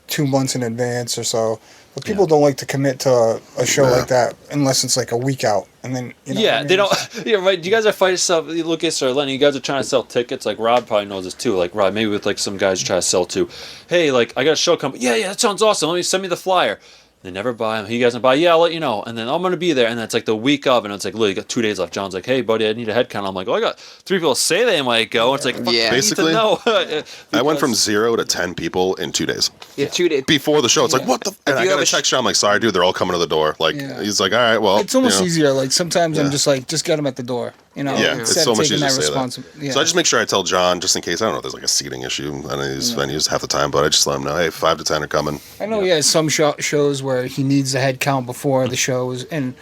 C: 2 months in advance or so. But people don't like to commit to a show like that unless it's like a week out. And then
B: They don't. Yeah, right. You guys are fighting stuff. Lucas or Lenny, you guys are trying to sell tickets. Like Rob probably knows this too. Like Rob, maybe with like some guys you try to sell to. Hey, like I got a show coming. Yeah, that sounds awesome. Let me send me the flyer. They never buy them. He doesn't buy. Yeah, I'll let you know. And then I'm gonna be there. And then it's like the week of, and it's like, look, you got 2 days left. John's like, hey, buddy, I need a head count. I'm like, oh, I got 3 people say they might go. And it's like, fuck,
D: Yeah.
A: Basically,
B: no.
A: I went from 0 to 10 people in 2 days.
D: Yeah, 2 days.
A: Before the show, it's like, what the? And I
D: you
A: got
D: have
A: a
D: a
A: text. I'm like, sorry, dude, they're all coming to the door. Like, he's like, all right, well,
C: It's almost easier. Like sometimes I'm just like, just get them at the door.
A: Yeah, it's
C: instead
A: so
C: of
A: much
C: taking
A: easier to say that.
C: responsibility.
A: So I just make sure I tell John, just in case, I don't know if there's like a seating issue on these venues half the time, but I just let him know, hey, 5 to 10 are coming.
C: I know he has some shows where he needs the head count before the shows, and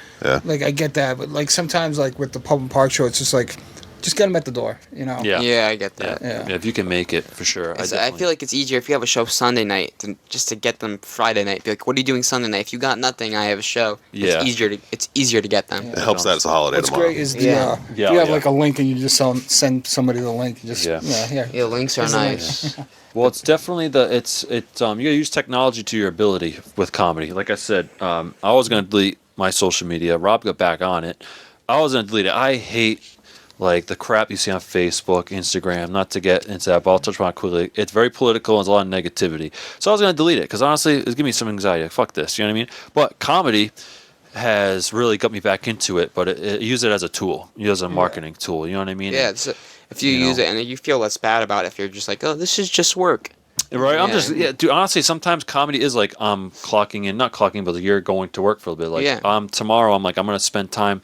C: like I get that, but like sometimes like with the pub and park show, it's just like, just get them at the door,
B: Yeah.
D: Yeah, I get that.
B: Yeah. If you can make it, for sure.
D: I feel like it's easier if you have a show Sunday night than just to get them Friday night. Be like, what are you doing Sunday night? If you got nothing, I have a show.
B: Yeah.
D: It's easier to get them.
A: It helps that it's a holiday
C: What's
A: tomorrow.
C: great is the
D: Yeah.
C: if you have
B: Yeah.
C: like a link and you just send somebody the link, you just here.
D: Yeah, links are
C: Here's the link.
D: nice.
B: Well, it's definitely you gotta use technology to your ability with comedy. Like I said, I was gonna delete my social media. Rob got back on it. I was gonna delete it. I hate like the crap you see on Facebook, Instagram. Not to get into that, but I'll touch on it quickly. It's very political and there's a lot of negativity. So I was gonna delete it because honestly, it's giving me some anxiety. Like, fuck this, you know what I mean? But comedy has really got me back into it. But use it as a tool. Use it as a marketing tool. You know what I mean?
D: Yeah, if you use it and you feel less bad about it, if you're just like, oh, this is just work.
B: Right,
D: Yeah.
B: dude. Honestly, sometimes comedy is like I'm clocking in, not clocking, but you're going to work for a bit. Like, tomorrow, I'm gonna spend time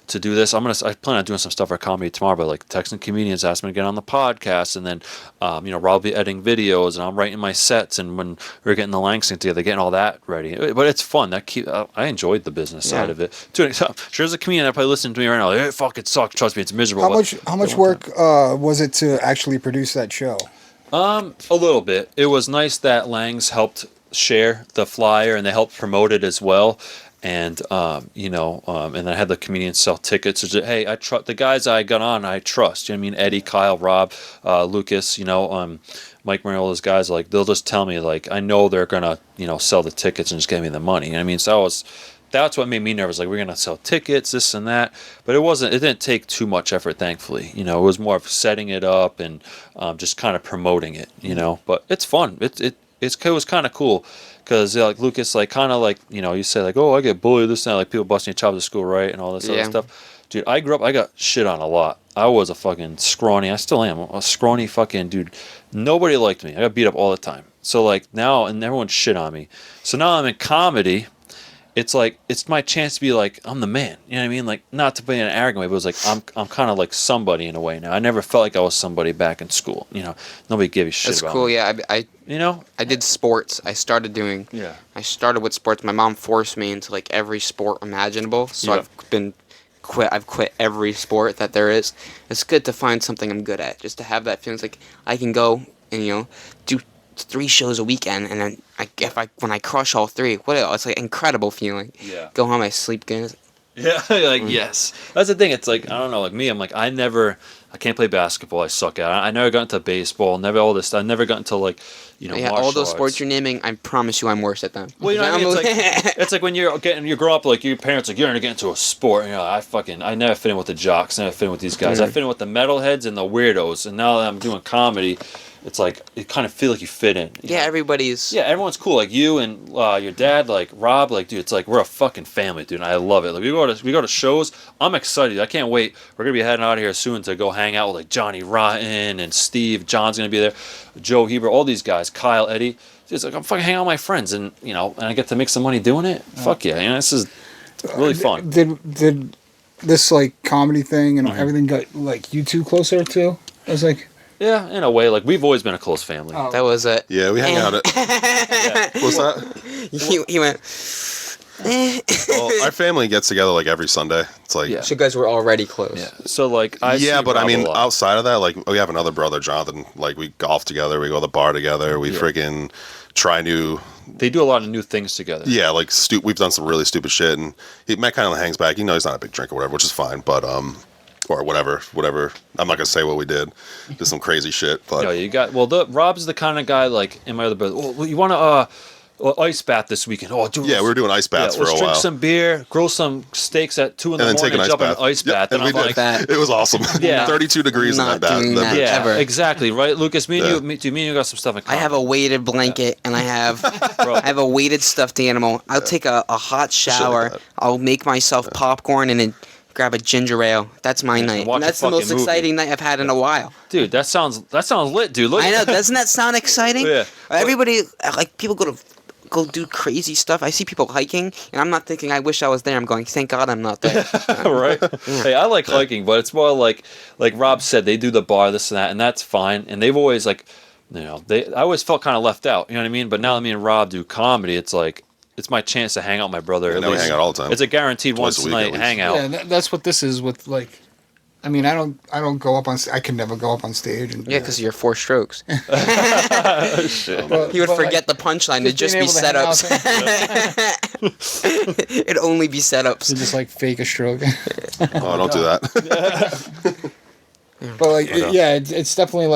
B: to do this. I plan on doing some stuff for comedy tomorrow, but like texting comedians, asking them to get on the podcast, and then, Rob will be editing videos, and I'm writing my sets, and when we're getting the Langston together, getting all that ready. But it's fun. I enjoyed the business side of it. Dude, sure, there's a comedian that probably listening to me right now. Like, hey, fuck, it sucks. Trust me, it's miserable.
C: How much work was it to actually produce that show?
B: A little bit. It was nice that Langs helped share the flyer and they helped promote it as well. And and I had the comedians sell tickets. So, hey, I trust the guys I got on. I trust. You know what I mean? Eddie, Kyle, Rob, Lucas. Mike Murray, all those guys. Like they'll just tell me like I know they're gonna sell the tickets and just give me the money. You know what I mean? So that's what made me nervous. Like we're gonna sell tickets, this and that. But it wasn't. It didn't take too much effort, thankfully. It was more of setting it up and just kind of promoting it. But it's fun. It was kind of cool. Because like Lucas, like kind of like you say like, oh, I get bullied this and that, like people busting your chops at school, right, and all this other stuff. Dude, I grew up, I got shit on a lot. I was a fucking scrawny. I still am a scrawny fucking dude. Nobody liked me. I got beat up all the time. So like now, and everyone shit on me. So now I'm in comedy. It's like it's my chance to be like I'm the man. You know what I mean? Like not to be in an arrogant way, but it was like I'm kind of like somebody in a way now. I never felt like I was somebody back in school. Nobody gave a shit
D: That's
B: about
D: cool.
B: me.
D: Yeah, I did sports. I started with sports. My mom forced me into like every sport imaginable. So I've quit every sport that there is. It's good to find something I'm good at. Just to have that feeling. It's like I can go and do 3 shows a weekend, and then when I crush all 3, it's like an incredible feeling.
B: Yeah.
D: Go home, I sleep good.
B: Yeah, yes. That's the thing. It's like I don't know. Like me, I'm like I can't play basketball. I suck at it. I never got into baseball. Never all this. I never got into like
D: all those sports
B: arts.
D: you're naming. I promise you, I'm worse at them.
B: Well, you know what I mean. It's like when you grow up, like your parents like you're gonna get into a sport. I never fit in with the jocks. Never fit in with these guys. I fit in with the metalheads and the weirdos. And now that I'm doing comedy, it's like you kind of feel like you fit in.
D: Yeah, everybody's.
B: Yeah, everyone's cool. Like you and your dad, like Rob, like dude, it's like we're a fucking family, dude. And I love it. Like we go to shows. I'm excited. I can't wait. We're gonna be heading out of here soon to go hang out with like Johnny Rotten and Steve. John's gonna be there. Joe Heber, all these guys. Kyle, Eddie. It's like I'm fucking hanging out with my friends, and and I get to make some money doing it. Fuck yeah, this is really fun.
C: Did this like comedy thing and everything got like you two closer too? I was like.
B: Yeah, in a way, like we've always been a close family.
C: Oh.
D: That was it.
A: Yeah, we hang out at. What's that?
D: He went.
A: Well, our family gets together like every Sunday. It's like
B: Yeah.
D: So you guys were already close.
B: Yeah. So like I see
A: but I
B: Rob
A: mean,
B: a lot.
A: outside of that, like we have another brother, Jonathan. Like we golf together, we go to the bar together, we freaking try new.
B: They do a lot of new things together.
A: Yeah, like we've done some really stupid shit, and Matt kind of hangs back. He's not a big drinker, or whatever, which is fine. But or whatever. I'm not gonna say what we did. Did some crazy shit, but
B: No, you got Rob's the kind of guy like in my other brother. Oh, you want to ice bath this weekend? Oh, dude.
A: yeah, we were doing ice baths for a
B: let's
A: while.
B: drink some beer, grill some steaks at 2 in the
A: and then
B: morning,
A: take an ice
B: jump in
A: bath.
B: an ice bath,
A: and
B: and
A: we
B: I'm
A: did.
B: like,
A: It was awesome.
B: Yeah.
A: 32 degrees in
D: Not
A: that bath.
D: doing that.
B: yeah,
D: Ever.
B: exactly, right, Lucas? Me and
A: Yeah.
B: you got some stuff in
D: I
B: common.
D: have a weighted blanket and I have a weighted stuffed animal. I'll take a hot shower.
A: that.
D: I'll make myself popcorn and then grab a ginger ale. That's my night.
B: watch
D: And
B: a
D: that's the most
B: fucking movie.
D: exciting night I've had in a while.
B: Dude, that sounds lit, dude. Look,
D: I know. Doesn't that sound exciting?
B: Yeah.
D: Everybody, like people go do crazy stuff. I see people hiking, and I'm not thinking, I wish I was there. I'm going, thank God I'm not there.
B: right? Hey, I like hiking, but it's more like Rob said, they do the bar, this and that, and that's fine. And they've always I always felt kind of left out. You know what I mean? But now that me and Rob do comedy, it's like it's my chance to hang out with my brother.
A: Yeah, now we hang out all the time.
B: It's a guaranteed
A: Twice
B: once
A: a
B: a
A: week,
B: night
A: at least.
B: hangout.
C: Yeah, that's what this is with like. I mean, I don't go up on. I can never go up on stage and.
D: Yeah, because of your 4 strokes.
C: But-
D: He would
C: but,
D: forget
C: like,
D: the punchline. It'd just
C: being
D: be
C: able to hang out
D: setups.
C: and-
D: It'd only be setups.
C: to just like fake a stroke.
A: Oh, don't do that.
C: But like, it's definitely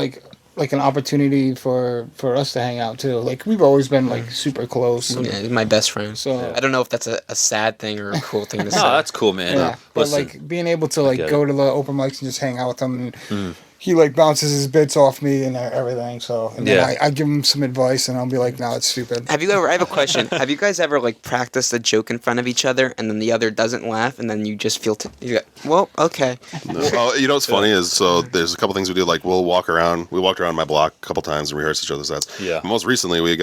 C: like an opportunity for us to hang out too. Like we've always been like super close. And,
D: Yeah, he's my best friend.
C: So
D: I don't know if that's a sad thing or a cool thing to say.
B: No, that's cool, man.
C: yeah, but
B: Listen,
C: like being able to like
B: get
C: go
B: it.
C: to the open mics and just hang out with him. And he like bounces his bits off me and everything. So and then
B: Yeah.
C: I give him some advice and I'll be like, no, it's stupid.
D: I have a question. Have you guys ever like practiced a joke in front of each other and then the other doesn't laugh and then you just feel you go, well, okay.
A: No. Oh, you know what's funny is there's a couple things we do. Like we walked around my block a couple times and rehearsed each other's sets.
B: Yeah.
A: Most recently we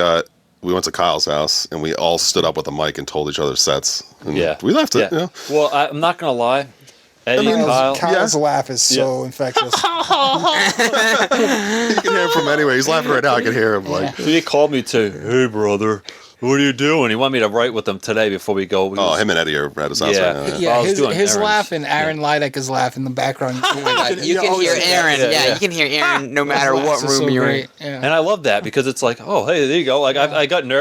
A: went to Kyle's house and we all stood up with a mic and told each other sets. And
B: Yeah.
A: we left it.
B: Yeah.
A: Yeah.
B: Well, I'm not gonna lie. Eddie and
C: Kyle's,
B: Kyle.
C: Kyle's laugh is so infectious.
A: You can hear him from anywhere. He's laughing right now. I can hear him. Like,
B: So he called me to, hey brother, what are you doing? He wanted me to write with him today before we go.
A: Him and Eddie are at his house
B: Yeah.
A: right now.
C: Yeah,
B: I was doing
C: his
B: errands.
C: laugh and Aaron Lydek's laugh in the background.
D: Oh my God, you can hear Aaron. Yeah, you can hear Aaron no matter what room you're in.
C: Yeah.
B: And I love that because it's like, oh, hey, there you go. Like I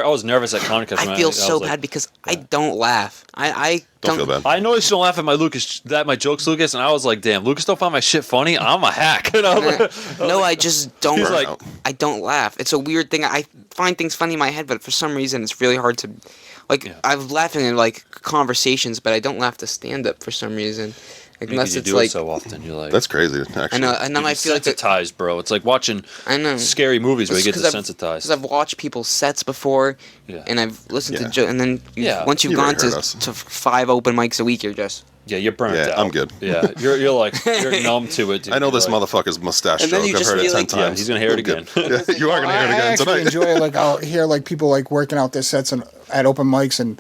B: was nervous at Comic Con.
D: I feel so bad because I don't laugh. I
A: Don't feel bad.
B: I noticed you don't laugh at my jokes, Lucas, and I was like, damn, Lucas don't find my shit funny. I'm a hack. And I was like,
D: No, I just don't.
B: He's like-
D: I don't laugh. It's a weird thing. I find things funny in my head, but for some reason, it's really hard to. Like,
B: Yeah.
D: I'm laughing in like conversations, but I don't laugh to stand up for some reason. Like, unless
B: you
D: it's
B: do
D: like
B: it so often, you're like,
A: That's crazy, actually.
D: I know, and then
B: you're
D: I feel like
B: desensitized, bro. It's like watching
D: I know
B: scary movies where you get
D: Because
B: desensitized.
D: I've watched people's sets before,
B: Yeah.
D: and I've listened
A: Yeah.
D: to and then
B: Yeah.
D: once you've
A: You
D: gone
A: already heard us.
D: to 5 open mics a week, you're just.
B: Yeah, you're burnt
A: Yeah,
B: out.
A: I'm good.
B: Yeah, you're like you're numb to it. Dude.
A: I know this
B: You're like,
A: motherfucker's mustache
D: And then
A: joke.
D: you
A: I've
D: just
A: heard it
D: feel
A: 10
D: like-
A: times.
B: Yeah, he's gonna hear it
A: I'm good.
B: again.
A: Yeah, you are going to hear it
C: I
A: again
C: actually
A: tonight.
C: enjoy it. Like I'll hear like people like working out their sets and at open mics, and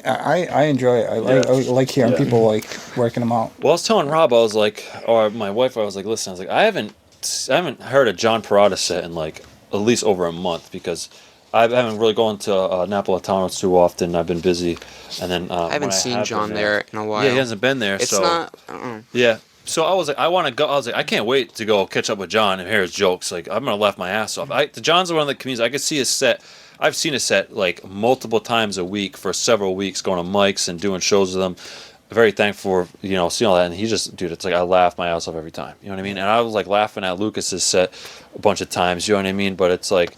C: I enjoy it. I like hearing people like working them out.
B: Well, I was telling Rob, I was like, or my wife, I was like, listen, I was like, I haven't heard a John Parada set in like at least over a month because I haven't really gone to Napolitano too often. I've been busy, and then
D: I haven't seen John there in a while.
B: Yeah, he hasn't been there.
D: It's
B: so
D: not.
B: yeah. So I was like, I want to go. I was like, I can't wait to go catch up with John and hear his jokes. Like, I'm gonna laugh my ass off. John's one of the comedians. I could see his set. I've seen his set like multiple times a week for several weeks, going to mics and doing shows with him. Very thankful for seeing all that. And he just, dude, it's like I laugh my ass off every time. You know what I mean? And I was like laughing at Lucas's set a bunch of times. You know what I mean? But it's like.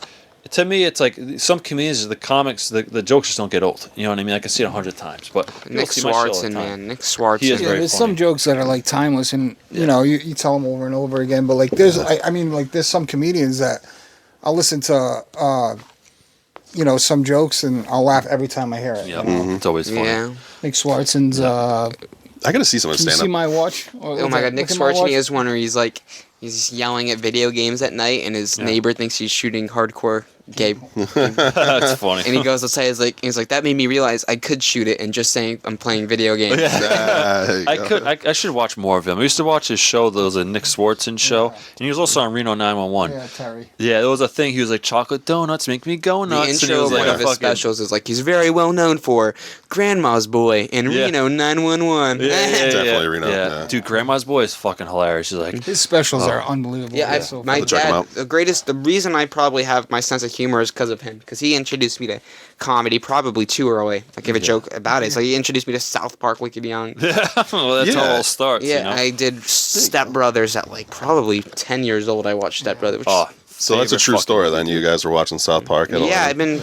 B: To me, it's like some comedians, the comics, the jokes just don't get old. You know what I mean? I can see it 100 times. But people
D: Nick
B: see my shit all the
D: Swartzen,
B: time.
D: man. Nick Swartzen.
B: He is
C: Yeah,
B: very
C: there's
B: funny.
C: some jokes that are like timeless, and you know you tell them over and over again. But like there's, I mean, like there's some comedians that I'll listen to, some jokes and I'll laugh every time I hear it.
B: Yeah,
C: you know?
B: it's always funny.
D: Yeah.
C: Nick Swartzen's.
A: I got to see some of his
C: Can you see
A: stand-up.
C: my watch?
D: Oh my God, Nick Swartzen has one where he's yelling at video games at night, and his neighbor thinks he's shooting hardcore gay.
B: That's funny.
D: And he goes outside, he's like, that made me realize I could shoot it and just saying I'm playing video games.
A: There you go.
B: I should watch more of him. I used to watch his show. There was a Nick Swartzen show, and he was also on Reno 911.
C: Yeah, Terry.
B: Yeah, there was a thing. He was like, chocolate donuts make me go
D: The
B: nuts. And he
D: intro
B: was
D: of
B: like
D: one of
B: a
D: his specials is like, he's very well known for Grandma's Boy and
B: Yeah.
D: Reno 911.
B: Yeah,
A: Definitely Reno, yeah.
B: Dude, Grandma's Boy is fucking hilarious. She's like,
C: His specials are unbelievable.
D: Yeah,
C: They're so
D: my
C: funny.
A: Check 'em out.
D: dad. The reason I probably have my sense of humor is because of him. Because he introduced me to comedy probably too early. I give a joke about it. So he introduced me to South Park Wicked Young.
B: well, that's how it all starts.
D: Yeah,
B: you know?
D: I did Step Brothers at like probably 10 years old. I watched Step Brothers. Which,
A: So that's a true story then. You guys were watching South Park at
D: yeah,
A: 11.
D: I've been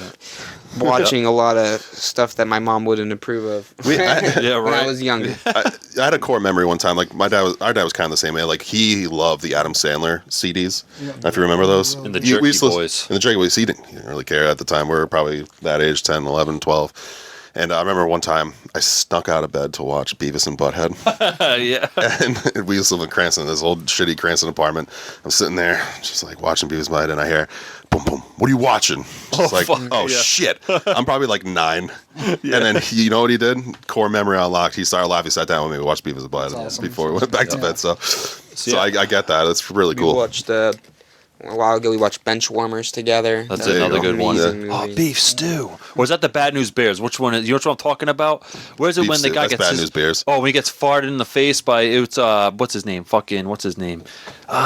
D: watching a lot of stuff that my mom wouldn't approve of.
B: Yeah,
D: When I
B: right.
D: was younger.
A: I had a core memory one time. Like our dad was kind of the same way. Like he loved the Adam Sandler CDs. If you remember those.
B: And the
A: We
B: Jerky
A: used to listen-
B: Boys.
A: And the Jerky Boys. He didn't really care at the time. We were probably that age, 10, 11, 12. And I remember one time I snuck out of bed to watch Beavis and Butthead.
B: yeah.
A: And we used to live in Cranston, this old shitty Cranston apartment. I'm sitting there just like watching Beavis and Butthead, and I hear, boom, boom, what are you watching? Just like,
B: fuck,
A: oh
B: yeah.
A: shit. I'm probably like 9. And then you know what he did? Core memory unlocked. He started laughing. He sat down with me. We watched Beavis and Butthead
C: awesome.
A: before we went back to bed. So I get that. It's really
D: We
A: cool.
D: watched a while ago. We watched Benchwarmers together.
B: That's
A: There you
B: another
A: go.
B: good one.
D: Amazing
B: Oh,
D: movie.
B: beef stew. Or is that the Bad News Bears? Which one is? You know what I'm talking about? Where's it
A: Beef
B: when the
A: stew,
B: guy
A: that's
B: gets
A: Bad
B: his,
A: News Bears.
B: Oh, when he gets farted in the face by what's his name? What's his name?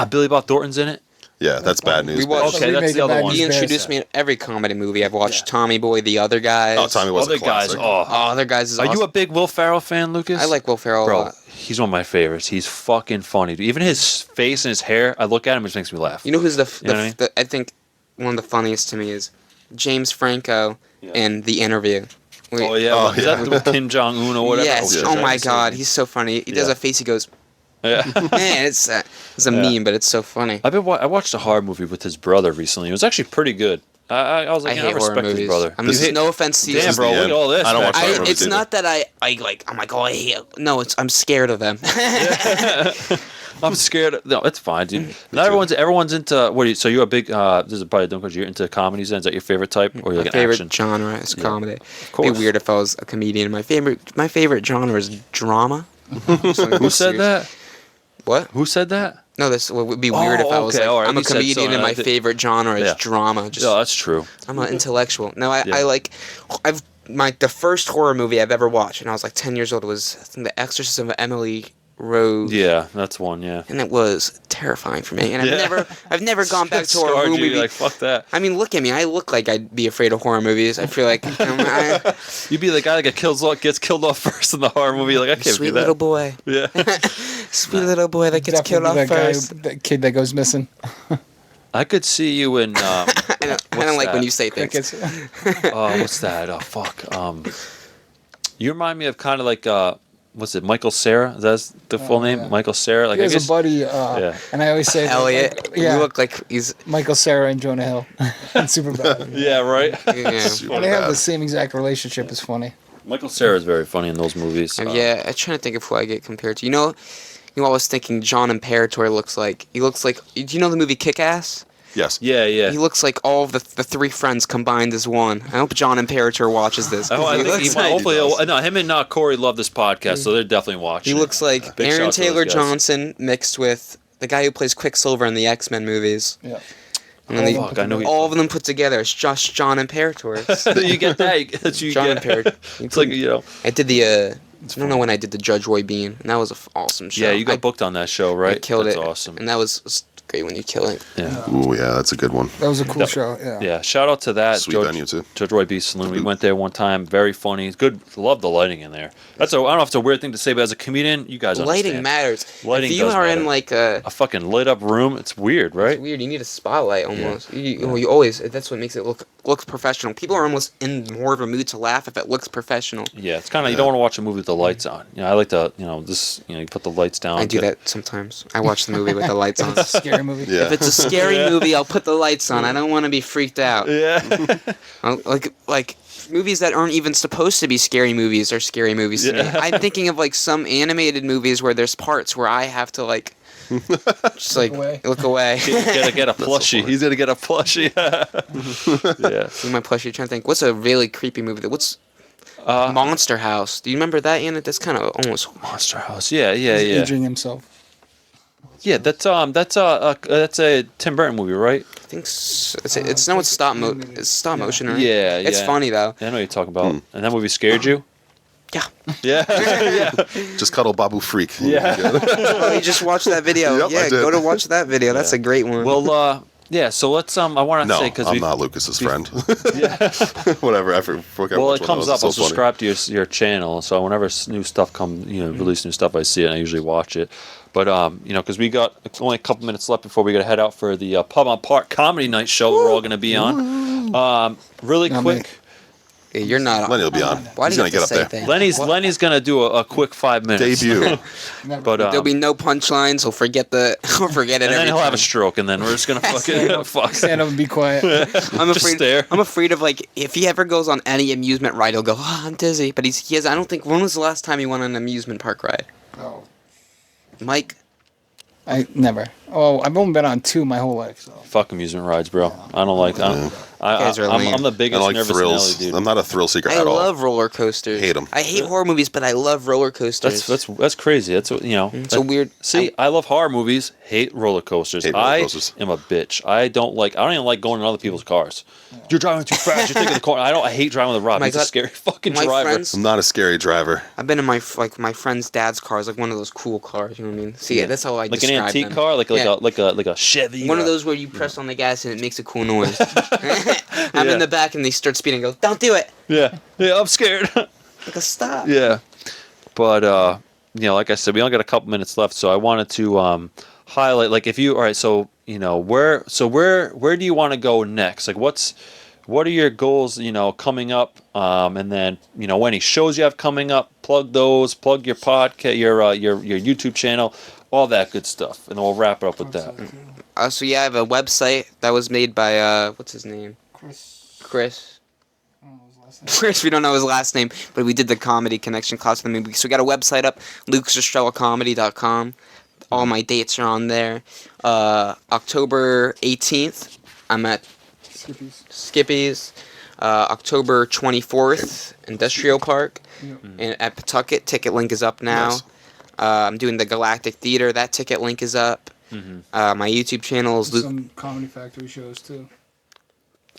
B: Billy Bob Thornton's in it.
A: Yeah, that's bad news.
D: We watched-
B: Okay,
C: remake
B: that's the
C: of
B: other
C: Bad
B: one.
D: He
C: News Bears.
D: introduced me to every comedy movie. I've watched Tommy Boy, The Other Guys.
A: Oh, Tommy was
B: Other
A: a
B: guys.
A: classic.
B: Oh,
D: Other Guys is
B: are
D: awesome.
B: you a big Will Ferrell fan, Lucas?
D: I like Will Ferrell a
B: Bro,
D: lot.
B: he's one of my favorites. He's fucking funny, dude. Even his face and his hair, I look at him, it just makes me laugh.
D: You know who's
B: You know what I mean?
D: I think one of the funniest to me is James Franco in The Interview. Wait,
B: Oh yeah,
A: Oh,
B: is
A: yeah.
B: that with Kim Jong Un or whatever?
D: Yes.
A: yeah.
D: Oh my
B: That's
D: God,
B: so
D: he's so funny. He does
B: Yeah.
D: a face. He goes,
B: Yeah.
D: man, it's a meme, but it's so funny.
B: I watched a horror movie with his brother recently. It was actually pretty good. I was
D: I
B: like, I
D: hate horror
B: respect his
D: movies.
B: brother.
D: I mean,
A: This is-
D: no offense to you.
B: Damn, bro,
A: the
B: look at
A: end.
B: all this.
A: I don't watch
B: back
A: horror
B: there.
A: movies
D: It's
A: either.
D: not that I'm like, oh my God, I hate. No, I'm scared of them.
B: I'm scared. No, it's fine, dude. Not everyone's into. What? So you're a big. This is probably dumb because you're into comedies. Then is that your favorite type, or you like
D: My
B: an
D: favorite
B: action?
D: genre is comedy. It'd be
B: course.
D: weird if I was a comedian. My favorite genre is drama.
B: Who said that?
D: What?
B: Who said that?
D: No, this would be weird if I was
B: okay,
D: like,
B: all right.
D: I'm a
B: You said
D: comedian
B: so,
D: and my
B: I think-
D: favorite genre is
B: Yeah.
D: drama. Just,
B: Yeah, that's true.
D: I'm an intellectual. No, I
B: Yeah.
D: like, the first horror movie I've ever watched, and I was like 10 years old, was I think The Exorcism of Emily Rose.
B: Yeah, that's one. Yeah.
D: And it was terrifying for me. And
B: Yeah.
D: I've never gone back to a horror
B: Scarred you,
D: movie.
B: you're like, fuck that.
D: I mean, look at me. I look like I'd be afraid of horror movies. I feel like
B: You'd be the guy that gets killed off first in the horror movie. Like, I can't
D: sweet
B: do that.
D: little boy.
B: Yeah.
D: Sweet little boy that gets killed off
C: Definitely that
D: first.
C: guy, that kid that goes missing.
B: I could see you in.
D: I don't like when
B: that?
D: you say things.
C: Crickets.
B: What's that? Oh fuck. You remind me of kind of like what's it? Michael Cera? Is that the full name?
C: yeah.
B: Michael Cera. Like
C: He
B: I
C: has
B: guess.
C: a buddy,
B: Yeah.
C: and I always say that,
D: Elliot,
C: like, yeah,
D: you look like he's.
C: Michael Cera and Jonah Hill, and Superbad.
B: Yeah. Right.
D: Yeah.
C: And they have the same exact relationship. It's funny.
B: Michael Cera is very funny in those movies.
D: Yeah, I'm trying to think of who I get compared to. You know, I was thinking John Imperator looks like. He looks like. Do you know the movie Kick-Ass?
A: Yes.
B: Yeah. Yeah.
D: He looks like all of the three friends combined as one. I hope John Imperator watches this. 'cause
B: Oh, I
D: he
B: think
D: looks
B: he,
D: like,
B: hopefully, no, him and Corey love this podcast, so they're definitely watching.
D: he looks like
B: Big
D: Aaron
B: shout to those
D: Taylor
B: guys.
D: Johnson mixed with the guy who plays Quicksilver in the X-Men movies.
C: Yeah.
D: And then
B: Fuck, I know he-
D: all of them put together. It's just John Imperator.
B: you get that? That's you
D: John
B: get.
D: Imperator.
B: It's like
D: I did the. I don't know when I did the Judge Roy Bean, and that was an awesome show.
B: Yeah, you got
D: I
B: booked on that show, right?
D: I killed
B: That's
D: it.
B: awesome.
D: And that was great when you kill it.
B: Yeah.
A: Ooh, yeah, that's a good one.
C: That was a cool
B: Def-
C: show. Yeah.
B: Yeah, shout out to that.
A: Sweet venue, too.
B: Judge Roy B. Saloon. We went there one time. Very funny. It's good. Love the lighting in there. I don't know if it's a weird thing to say, but as a comedian, you guys
D: Lighting
B: understand.
D: matters.
B: Lighting
D: if you
B: does
D: are
B: matter.
D: in like a
B: A fucking lit up room. It's weird, right?
D: it's weird, you need a spotlight almost. You always that's what makes it look professional. People are almost in more of a mood to laugh if it looks professional.
B: Yeah, it's kind of you don't want to watch a movie with the lights on. You know, I like to, you put the lights down.
D: I do that sometimes. I watch the movie with the lights on.
C: Scary movie.
A: Yeah.
D: If it's a scary movie, I'll put the lights on. I don't want to be freaked out.
B: Yeah.
D: Like movies that aren't even supposed to be scary movies are scary movies to me.
B: Yeah.
D: I'm thinking of like some animated movies where there's parts where I have to like just like look away.
B: Gotta get a plushie. He's gonna get a plushie. Yeah.
D: See my plushie. Trying to think. What's a really creepy movie? What's Monster House? Do you remember that? Ian? That's kind of almost.
B: Monster House. Yeah.
C: He's aging himself.
B: Yeah, that's a Tim Burton movie, right?
D: I think it's no, it's stop motion, right?
B: Yeah,
D: It's
B: yeah.
D: funny though.
B: I know what you're talking about. And that movie scared you?
D: Yeah.
B: Yeah.
A: Just cuddle Babu Freak.
B: Yeah.
D: Oh, you just watched that video.
A: Yep, I
D: Yeah,
A: did.
D: go to watch that video. That's a great one.
B: Well, yeah. So let's I want to
A: No,
B: say because
A: I'm not Lucas's friend.
B: Yeah.
A: Whatever. I forget
B: Well,
A: which
B: it
A: one
B: comes
A: was.
B: up.
A: It's so
B: I'll
A: funny.
B: subscribe to your channel. So whenever new stuff release new stuff, I see it and I usually watch it. But because we got only a couple minutes left before we got to head out for the Pub on Park Comedy Night show we're all going to be on. Really
C: Not
B: quick.
D: Hey, you're not.
A: Lenny will be on.
D: Why
A: He's
D: do you
A: gonna
D: have to
A: get up
D: say
A: there.
D: that?
B: Lenny's going to do a quick 5 minutes.
A: Debut.
B: But
D: There'll be no punchlines. He'll forget it.
B: and then
D: every
B: he'll have a
D: time.
B: stroke, and then we're just gonna fucking fuck.
C: Stand up and be quiet.
D: I'm
B: Just
D: afraid.
B: stare.
D: I'm afraid of like if he ever goes on any amusement ride, he'll go, "Oh, I'm dizzy." But he has. I don't think. When was the last time he went on an amusement park ride?
C: Oh,
D: Mike.
C: I never. Oh, I've only been on 2 my whole life. So.
B: Fuck amusement rides, bro. I don't like.
D: guys are lame.
B: I'm the
A: I
B: biggest
A: like
B: nervous
A: thrills.
B: Nelly dude.
A: I'm not a thrill seeker
D: I
A: at all.
D: love roller coasters.
A: Hate 'em.
D: I hate horror movies, but I love roller coasters.
B: That's crazy. That's what
D: It's a weird.
B: See, I love horror movies. Hate roller coasters.
A: Hate roller coasters.
B: I am a bitch. I don't even like going in other people's cars. You're driving too fast. You're taking the corner. I hate driving with Rob.
D: My
B: He's a
D: God.
B: scary fucking
D: My
B: driver.
D: friends-
A: I'm not a scary driver.
D: I've been in my friend's dad's cars, like one of those cool cars. You know what I mean? See,
B: Yeah.
D: that's how I
B: Like an
D: describe
B: antique
D: them.
B: car, like
D: Yeah.
B: a Chevy.
D: One of
B: or-
D: those where you press on the gas and it makes a cool noise. I'm
B: Yeah.
D: in the back and they start speeding. And go, don't do it.
B: Yeah, I'm scared.
D: I go, stop.
B: Yeah, but like I said, we only got a couple minutes left, so I wanted to highlight, like, if you, all right, so where do you want to go next? Like, what are your goals, coming up, and then any shows you have coming up, plug those, plug your podcast, your YouTube channel, all that good stuff, and then we'll wrap it up with that.
D: So yeah, I have a website that was made by what's his name? Chris. Chris, we don't know his last name, but we did the comedy connection class for the movie. So we got a website up, lukesestrellacomedy.com. All my dates are on there. October 18th, I'm at Skippy's. October 24th, Industrial Park. And at Pawtucket, ticket link is up now.
A: Nice.
D: I'm doing the Galactic Theater. That ticket link is up. My YouTube channel is Luke.
C: Some Comedy Factory shows too.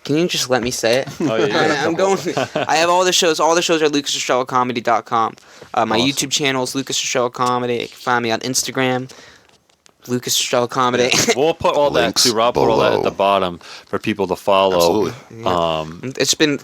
D: Can you just let me say it?
B: Oh, yeah.
D: I'm going. I have all the shows. All the shows are LucasEstrellacomedy.com. My
A: Awesome.
D: YouTube channel is Lucas Estrella Comedy. You can find me on Instagram, Lucas Estrella Comedy.
B: We'll put all that
A: Links
B: too. Rob put all that at
A: below.
B: the bottom for people to follow.
A: Absolutely.
D: It's been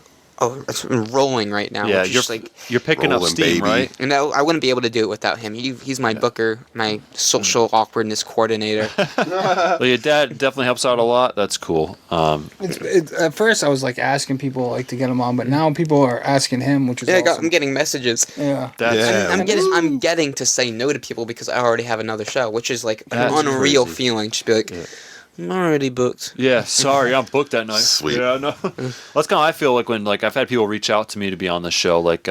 D: rolling right now.
B: Yeah,
D: which is
B: you're
D: just like,
B: you're picking up
A: rolling,
B: steam,
A: baby.
B: right?
D: and I wouldn't be able to do it without him. He's my booker, my social awkwardness coordinator.
B: Well, your dad definitely helps out a lot. That's cool.
C: At first, I was like asking people like to get him on, but now people are asking him, which is
D: Yeah,
C: awesome.
D: I'm getting messages.
C: Yeah.
B: That's
A: Yeah.
D: I'm getting to say no to people because I already have another show, which is like an
B: That's
D: unreal
B: crazy.
D: feeling. Just be like, I'm already booked.
B: Yeah, sorry, I'm booked that night.
A: Sweet.
B: Yeah, no. That's kind of how I feel like when like I've had people reach out to me to be on the show. Like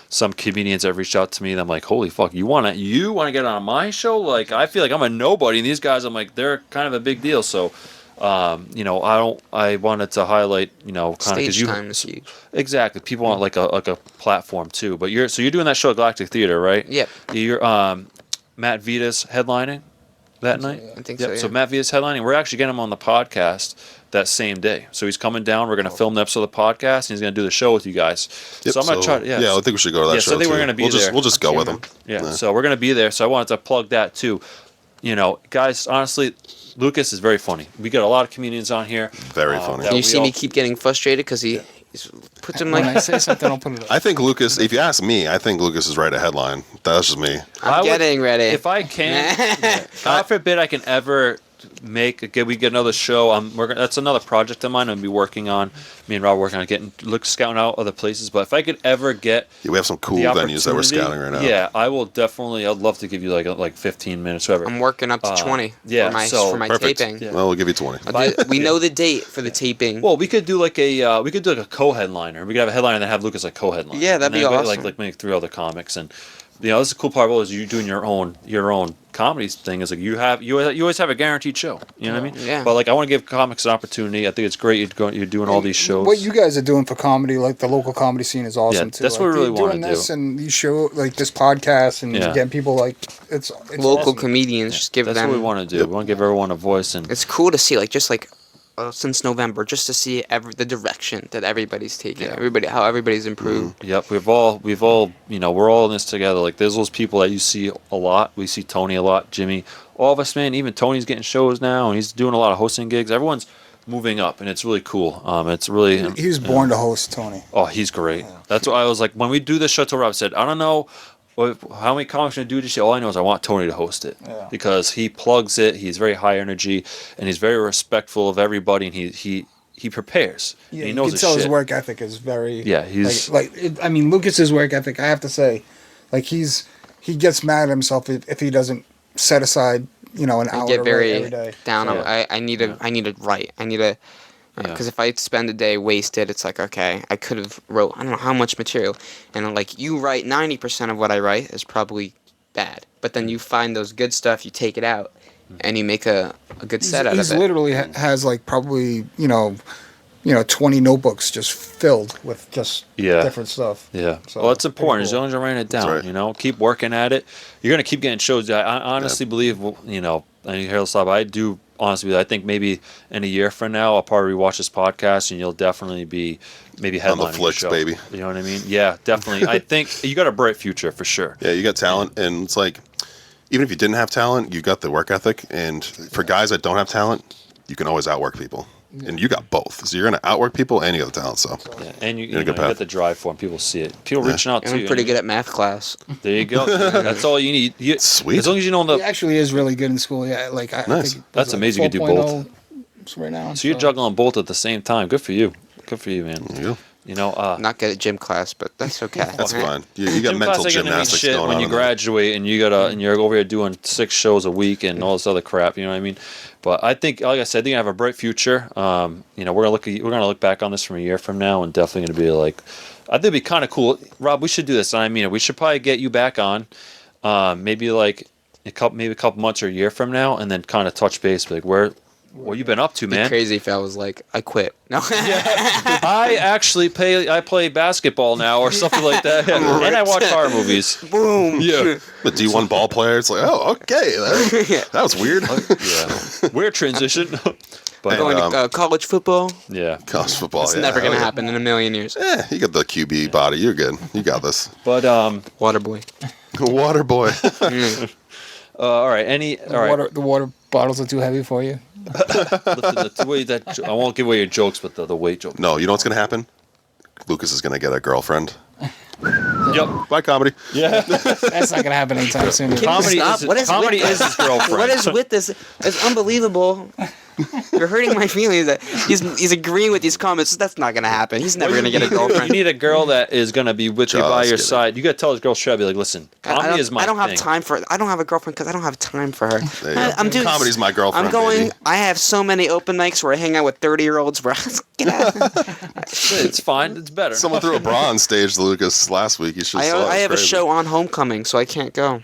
B: some comedians have reached out to me and I'm like, holy fuck, you wanna get on my show? Like I feel like I'm a nobody and these guys I'm like they're kind of a big deal. So I wanted to highlight, kind of because
D: Stage time is huge.
B: exactly people want like a platform too. But you're doing that show at Galactic Theater, right?
D: Yep.
B: You're Matt Vita's headlining that night.
D: I think
B: Yep,
D: so. Yeah.
B: So Matt Vita's headlining. We're actually getting him on the podcast that same day. So he's coming down. We're going to film the episode of the podcast, and he's going to do the show with you guys.
A: Yep,
B: so I'm going to try.
A: I think we should go to that
B: Yeah,
A: show
B: so I think
A: too.
B: we're gonna be
A: we'll
B: there.
A: We'll just go with him.
B: Yeah, so we're going to be there. So I wanted to plug that too. Guys, honestly, Lucas is very funny. We get a lot of comedians on here.
A: Very funny.
B: that
D: You
B: we
D: see
B: all-
D: me keep getting frustrated because he puts him
C: When I
D: like,
C: say something, I'll put it up.
A: I think Lucas, if you ask me, I think Lucas is right at headline. That's just me.
B: I would-
D: getting ready.
B: If I can, God forbid I can ever we get another show. That's another project of mine I'm gonna be working on. Me and Rob are working on scouting out other places. But if I could ever get
A: Yeah, we have some cool
B: the
A: venues that we're
B: opportunity,
A: scouting right now.
B: yeah, I will definitely. I'd love to give you like 15 minutes, whatever.
D: I'm working up to 20
B: yeah,
D: for my
A: Perfect.
D: taping.
B: Yeah.
A: Well, we'll give you 20.
D: We know the date for the taping.
B: Well, we could do like a co-headliner. We could have a headliner and then have Lucas like co-headliner.
D: Yeah, that'd
B: And
D: be
B: then
D: awesome.
B: Like maybe 3 other comics, and this is the cool part about it is you doing your own comedy thing. Is like you always have a guaranteed show. You know what I mean?
D: Yeah.
B: But like I want to give comics an opportunity. I think it's great you're doing all these shows.
C: What you guys are doing for comedy, like the local comedy scene, is awesome
B: Yeah,
C: too.
B: that's
C: like,
B: what we really
C: doing
B: wanna
C: this
B: do.
C: and you show like this podcast and
B: Yeah.
C: getting people like it's
D: Local
C: awesome.
D: comedians, just give
B: That's
D: them.
B: what we want to do.
A: Yep.
B: We want to give everyone a voice and
D: It's cool to see, like, just like since November, just to see the direction that everybody's taking. How everybody's improved.
B: Yep, we're all we're all in this together. Like there's those people that you see a lot. We see Tony a lot, Jimmy, all of us, man. Even Tony's getting shows now, and he's doing a lot of hosting gigs. Everyone's moving up, and it's really cool. It's really
C: He was born to host, Tony.
B: oh, he's great. That's why I was like when we do this show. To Rob said, I don't know how many comics are gonna do this shit. All I know is I want Tony to host it because he plugs it. He's very high energy, and he's very respectful of everybody, and he prepares.
C: Yeah,
B: and he
C: you
B: knows
C: can
B: his
C: tell
B: shit.
C: his work ethic is very.
B: Yeah, he's-
C: I mean, Lucas's work ethic. I have to say, like he gets mad at himself if he doesn't set aside an hour
D: I
C: to
D: get
C: write
D: very
C: every day.
D: down.
B: Yeah.
D: I need to write. I need to. Because if I spend a day wasted, it's like, okay, I could have wrote, I don't know how much material. And I'm like, you write 90% of what I write is probably bad. But then you find those good stuff, you take it out, and you make a good set out of
C: He's
D: it.
C: literally has like probably 20 notebooks just filled with just different stuff.
B: Yeah.
C: So,
B: Well, it's important.
C: pretty
B: As
C: cool.
B: long as you're writing it down,
A: right.
B: keep working at it. You're going to keep getting shows. I honestly believe, and you hear this a lot, but I do honestly believe, I think maybe in a year from now, I'll probably rewatch this podcast and you'll definitely be maybe headlining
A: On the
B: the
A: flicks,
B: show.
A: baby.
B: You know what I mean? Yeah, definitely. I think you got a bright future for sure.
A: Yeah, you got talent, and it's like, even if you didn't have talent, you got the work ethic. And for guys that don't have talent, you can always outwork people. And you got both. So you're going to outwork people and you got the talent. So
B: Yeah. And you
A: You're in a good
B: got
A: path.
B: the drive for them. People see it. People reaching out to
D: I'm
B: you.
D: pretty good at math class.
B: There you go. That's all you need.
A: Sweet.
B: As long as you know
C: He
B: the.
C: actually is really good in school. Yeah, like I
A: Nice.
C: think
B: That's
C: he's,
B: amazing you can do
C: 4.0 right now.
B: So you're juggling both at the same time. Good for you. Good for you, man.
A: there you go.
D: I'm not good at gym class, but that's okay.
A: That's fine. You got
B: Gym
A: mental
B: class ain't gonna mean
A: gymnastics
B: shit
A: going
B: when
A: on.
B: you
A: in there.
B: graduate and and you're over here doing 6 shows a week and all this other crap. You know what I mean? But I think, like I said, I think I have a bright future. We're gonna look back on this from a year from now and definitely gonna be like, I think it'd be kind of cool. Rob, we should do this. And I mean, we should probably get you back on, maybe like a couple months or a year from now, and then kind of touch base, like where What you been up to,
D: It'd be
B: man?
D: crazy if I was like, I quit. No.
B: I actually play basketball now or something like that. And I watch horror movies.
D: Boom.
B: Yeah.
A: The D1 ball player. It's like, oh, okay, that was weird.
B: Yeah. Weird transition. But
D: Going to college football.
B: yeah.
A: College football.
D: It's
A: yeah,
D: never gonna
A: hell yeah.
D: happen in a million years.
A: You got the QB body. You're good. You got this.
B: But
D: Waterboy.
A: Water boy.
B: all right.
C: The water bottles are too heavy for you.
B: I won't give away your jokes, but the weight joke.
A: No, you know what's gonna happen? Lucas is gonna get a girlfriend.
B: Yep.
A: By comedy.
B: Yeah.
C: That's not gonna happen anytime soon.
B: Comedy
D: Stop.
B: is
D: What is
B: comedy
D: with
B: is his girlfriend.
D: What is with this? It's unbelievable. You're hurting my feelings. That he's agreeing with these comments. That's not gonna happen. He's never gonna get a
B: You
D: girlfriend.
B: need a girl that is gonna be with you
A: Just
B: by your
A: kidding.
B: side. You gotta tell this girl straight. Be like, listen, comedy is my
D: I don't have
B: thing.
D: time for. I don't have a girlfriend because I don't have time for her.
A: There you go.
D: I'm doing.
A: Comedy's my girlfriend.
D: I'm going.
A: Baby.
D: I have so many open mics where I hang out with 30-year-olds. Where get out.
B: It's fine. It's better.
A: Someone threw a bra on stage to Lucas last week. You should have saw it.
D: I have a
A: Crazy.
D: show on Homecoming, so I can't go.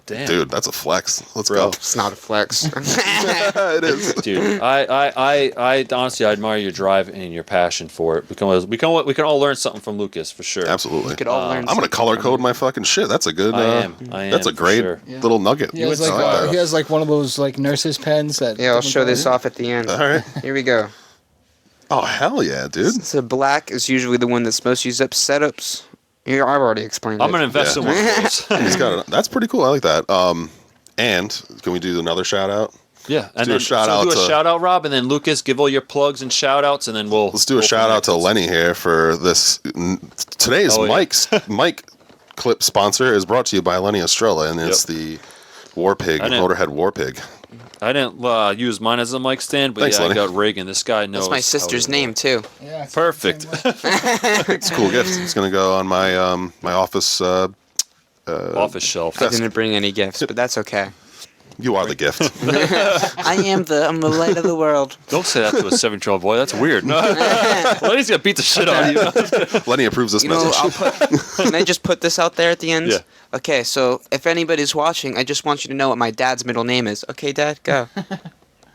B: Damn.
A: Dude, that's a flex. Let's go.
D: It's not a flex.
A: It is.
B: Dude, I honestly I admire your drive and your passion for it. We can all learn something from Lucas for sure.
A: Absolutely.
D: Could all learn
A: I'm gonna color code my fucking shit. That's a good.
B: I am.
A: That's a
B: for
A: great
B: sure.
A: little nugget.
C: He has
A: I
C: like
A: like that.
C: he has like one of those like nurses pens that.
D: Yeah, I'll show this off at the end.
A: All right.
D: Here we go.
A: Oh hell yeah, dude.
D: So black is usually the one that's most used up. Setups. Here, I've already explained
B: I'm
D: it.
B: gonna invest
A: Yeah.
B: in one of those.
A: He's got it. That's pretty cool. I like that. And can we do another shout out?
B: Yeah, and
A: do
B: then
A: a shout out
B: do a
A: to-
B: shout out, Rob, and then Lucas, give all your plugs and shout outs, and then
A: Let's do a shout out to Lenny here for this. Today's
B: Oh, yeah.
A: mic clip sponsor is brought to you by Lenny Estrella, and it's the War Pig,
B: I didn't-
A: Motorhead War Pig.
B: I didn't use mine as a mic stand, but
A: Thanks,
B: yeah,
A: Lenny.
B: I got Reagan. This guy knows.
D: That's my
B: how
D: sister's
B: to
D: name
B: work.
D: too.
C: Yeah, it's
B: Perfect.
C: the same way.
A: It's a cool gift. It's gonna go on my my office.
B: Office shelf.
D: I didn't bring any gifts, but that's okay.
A: You are the gift.
D: I'm the light of the world.
B: Don't say that to a 7-year-old boy. That's weird. Lenny's gonna beat the shit out of you.
A: Lenny approves this
D: You know,
A: message.
D: can I just put this out there at the end?
B: Yeah.
D: Okay, so if anybody's watching, I just want you to know what my dad's middle name is. Okay, Dad, go.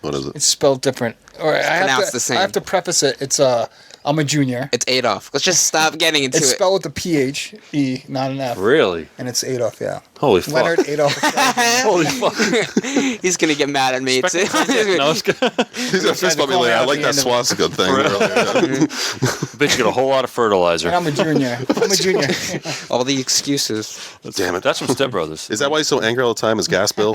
A: What is it?
C: It's spelled different. Or
D: pronounced the same.
C: I have to preface it. It's I'm a junior.
D: It's Adolf. Let's just stop getting into
C: It's
D: it.
C: spelled with a PH, not an F.
B: Really?
C: And it's Adolf, yeah.
B: Holy fuck.
C: Leonard Adolf.
B: Holy fuck.
D: He's gonna get mad at me.
B: No, it's good.
A: He's gonna fist bump me later. I like that swastika thing. earlier.
B: Bitch, you got a whole lot of fertilizer.
C: And I'm a junior.
D: All the excuses.
A: Damn it.
B: That's from Step Brothers.
A: Is that why he's so angry all the time? His gas bill?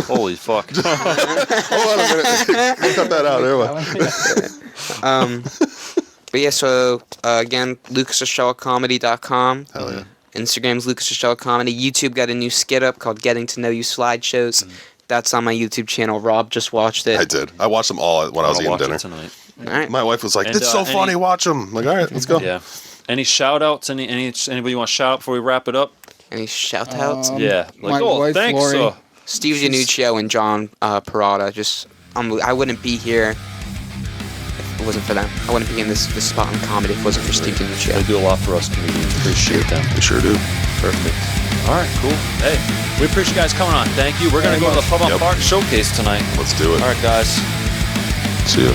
B: Holy fuck.
A: Hold on a minute. Cut that out. There we go.
D: But yeah, so again, LucasEstrellComedy.com.
A: Hell yeah.
D: Instagram's Lucas Estrella Comedy. YouTube got a new skit up called Getting to Know You Slideshows. That's on my YouTube channel. Rob just watched it.
A: I did. I watched them all when I was
B: I'll
A: eating
B: watch
A: dinner.
B: it tonight.
D: All right.
A: My wife was like,
B: And,
A: "It's so
B: any-
A: funny. Watch them." I'm like, all right, let's go.
B: Yeah. Any shout outs? Anybody you want to shout out before we wrap it up?
D: Any shout outs?
B: Yeah.
C: my wife,
B: thanks.
C: Lori.
D: Steve Januccio and John Parada. Just I wouldn't be here if it wasn't for them. I wouldn't be in this spot in comedy if it wasn't for Steve
B: They
D: Januccio.
B: do a lot for us comedians. Appreciate them.
A: We sure do.
B: Perfect. All right, cool. Hey, we appreciate you guys coming on. Thank you. We're going to go to the Pub on
A: Yep.
B: Park showcase tonight.
A: Let's do it.
B: All right, guys.
A: See ya.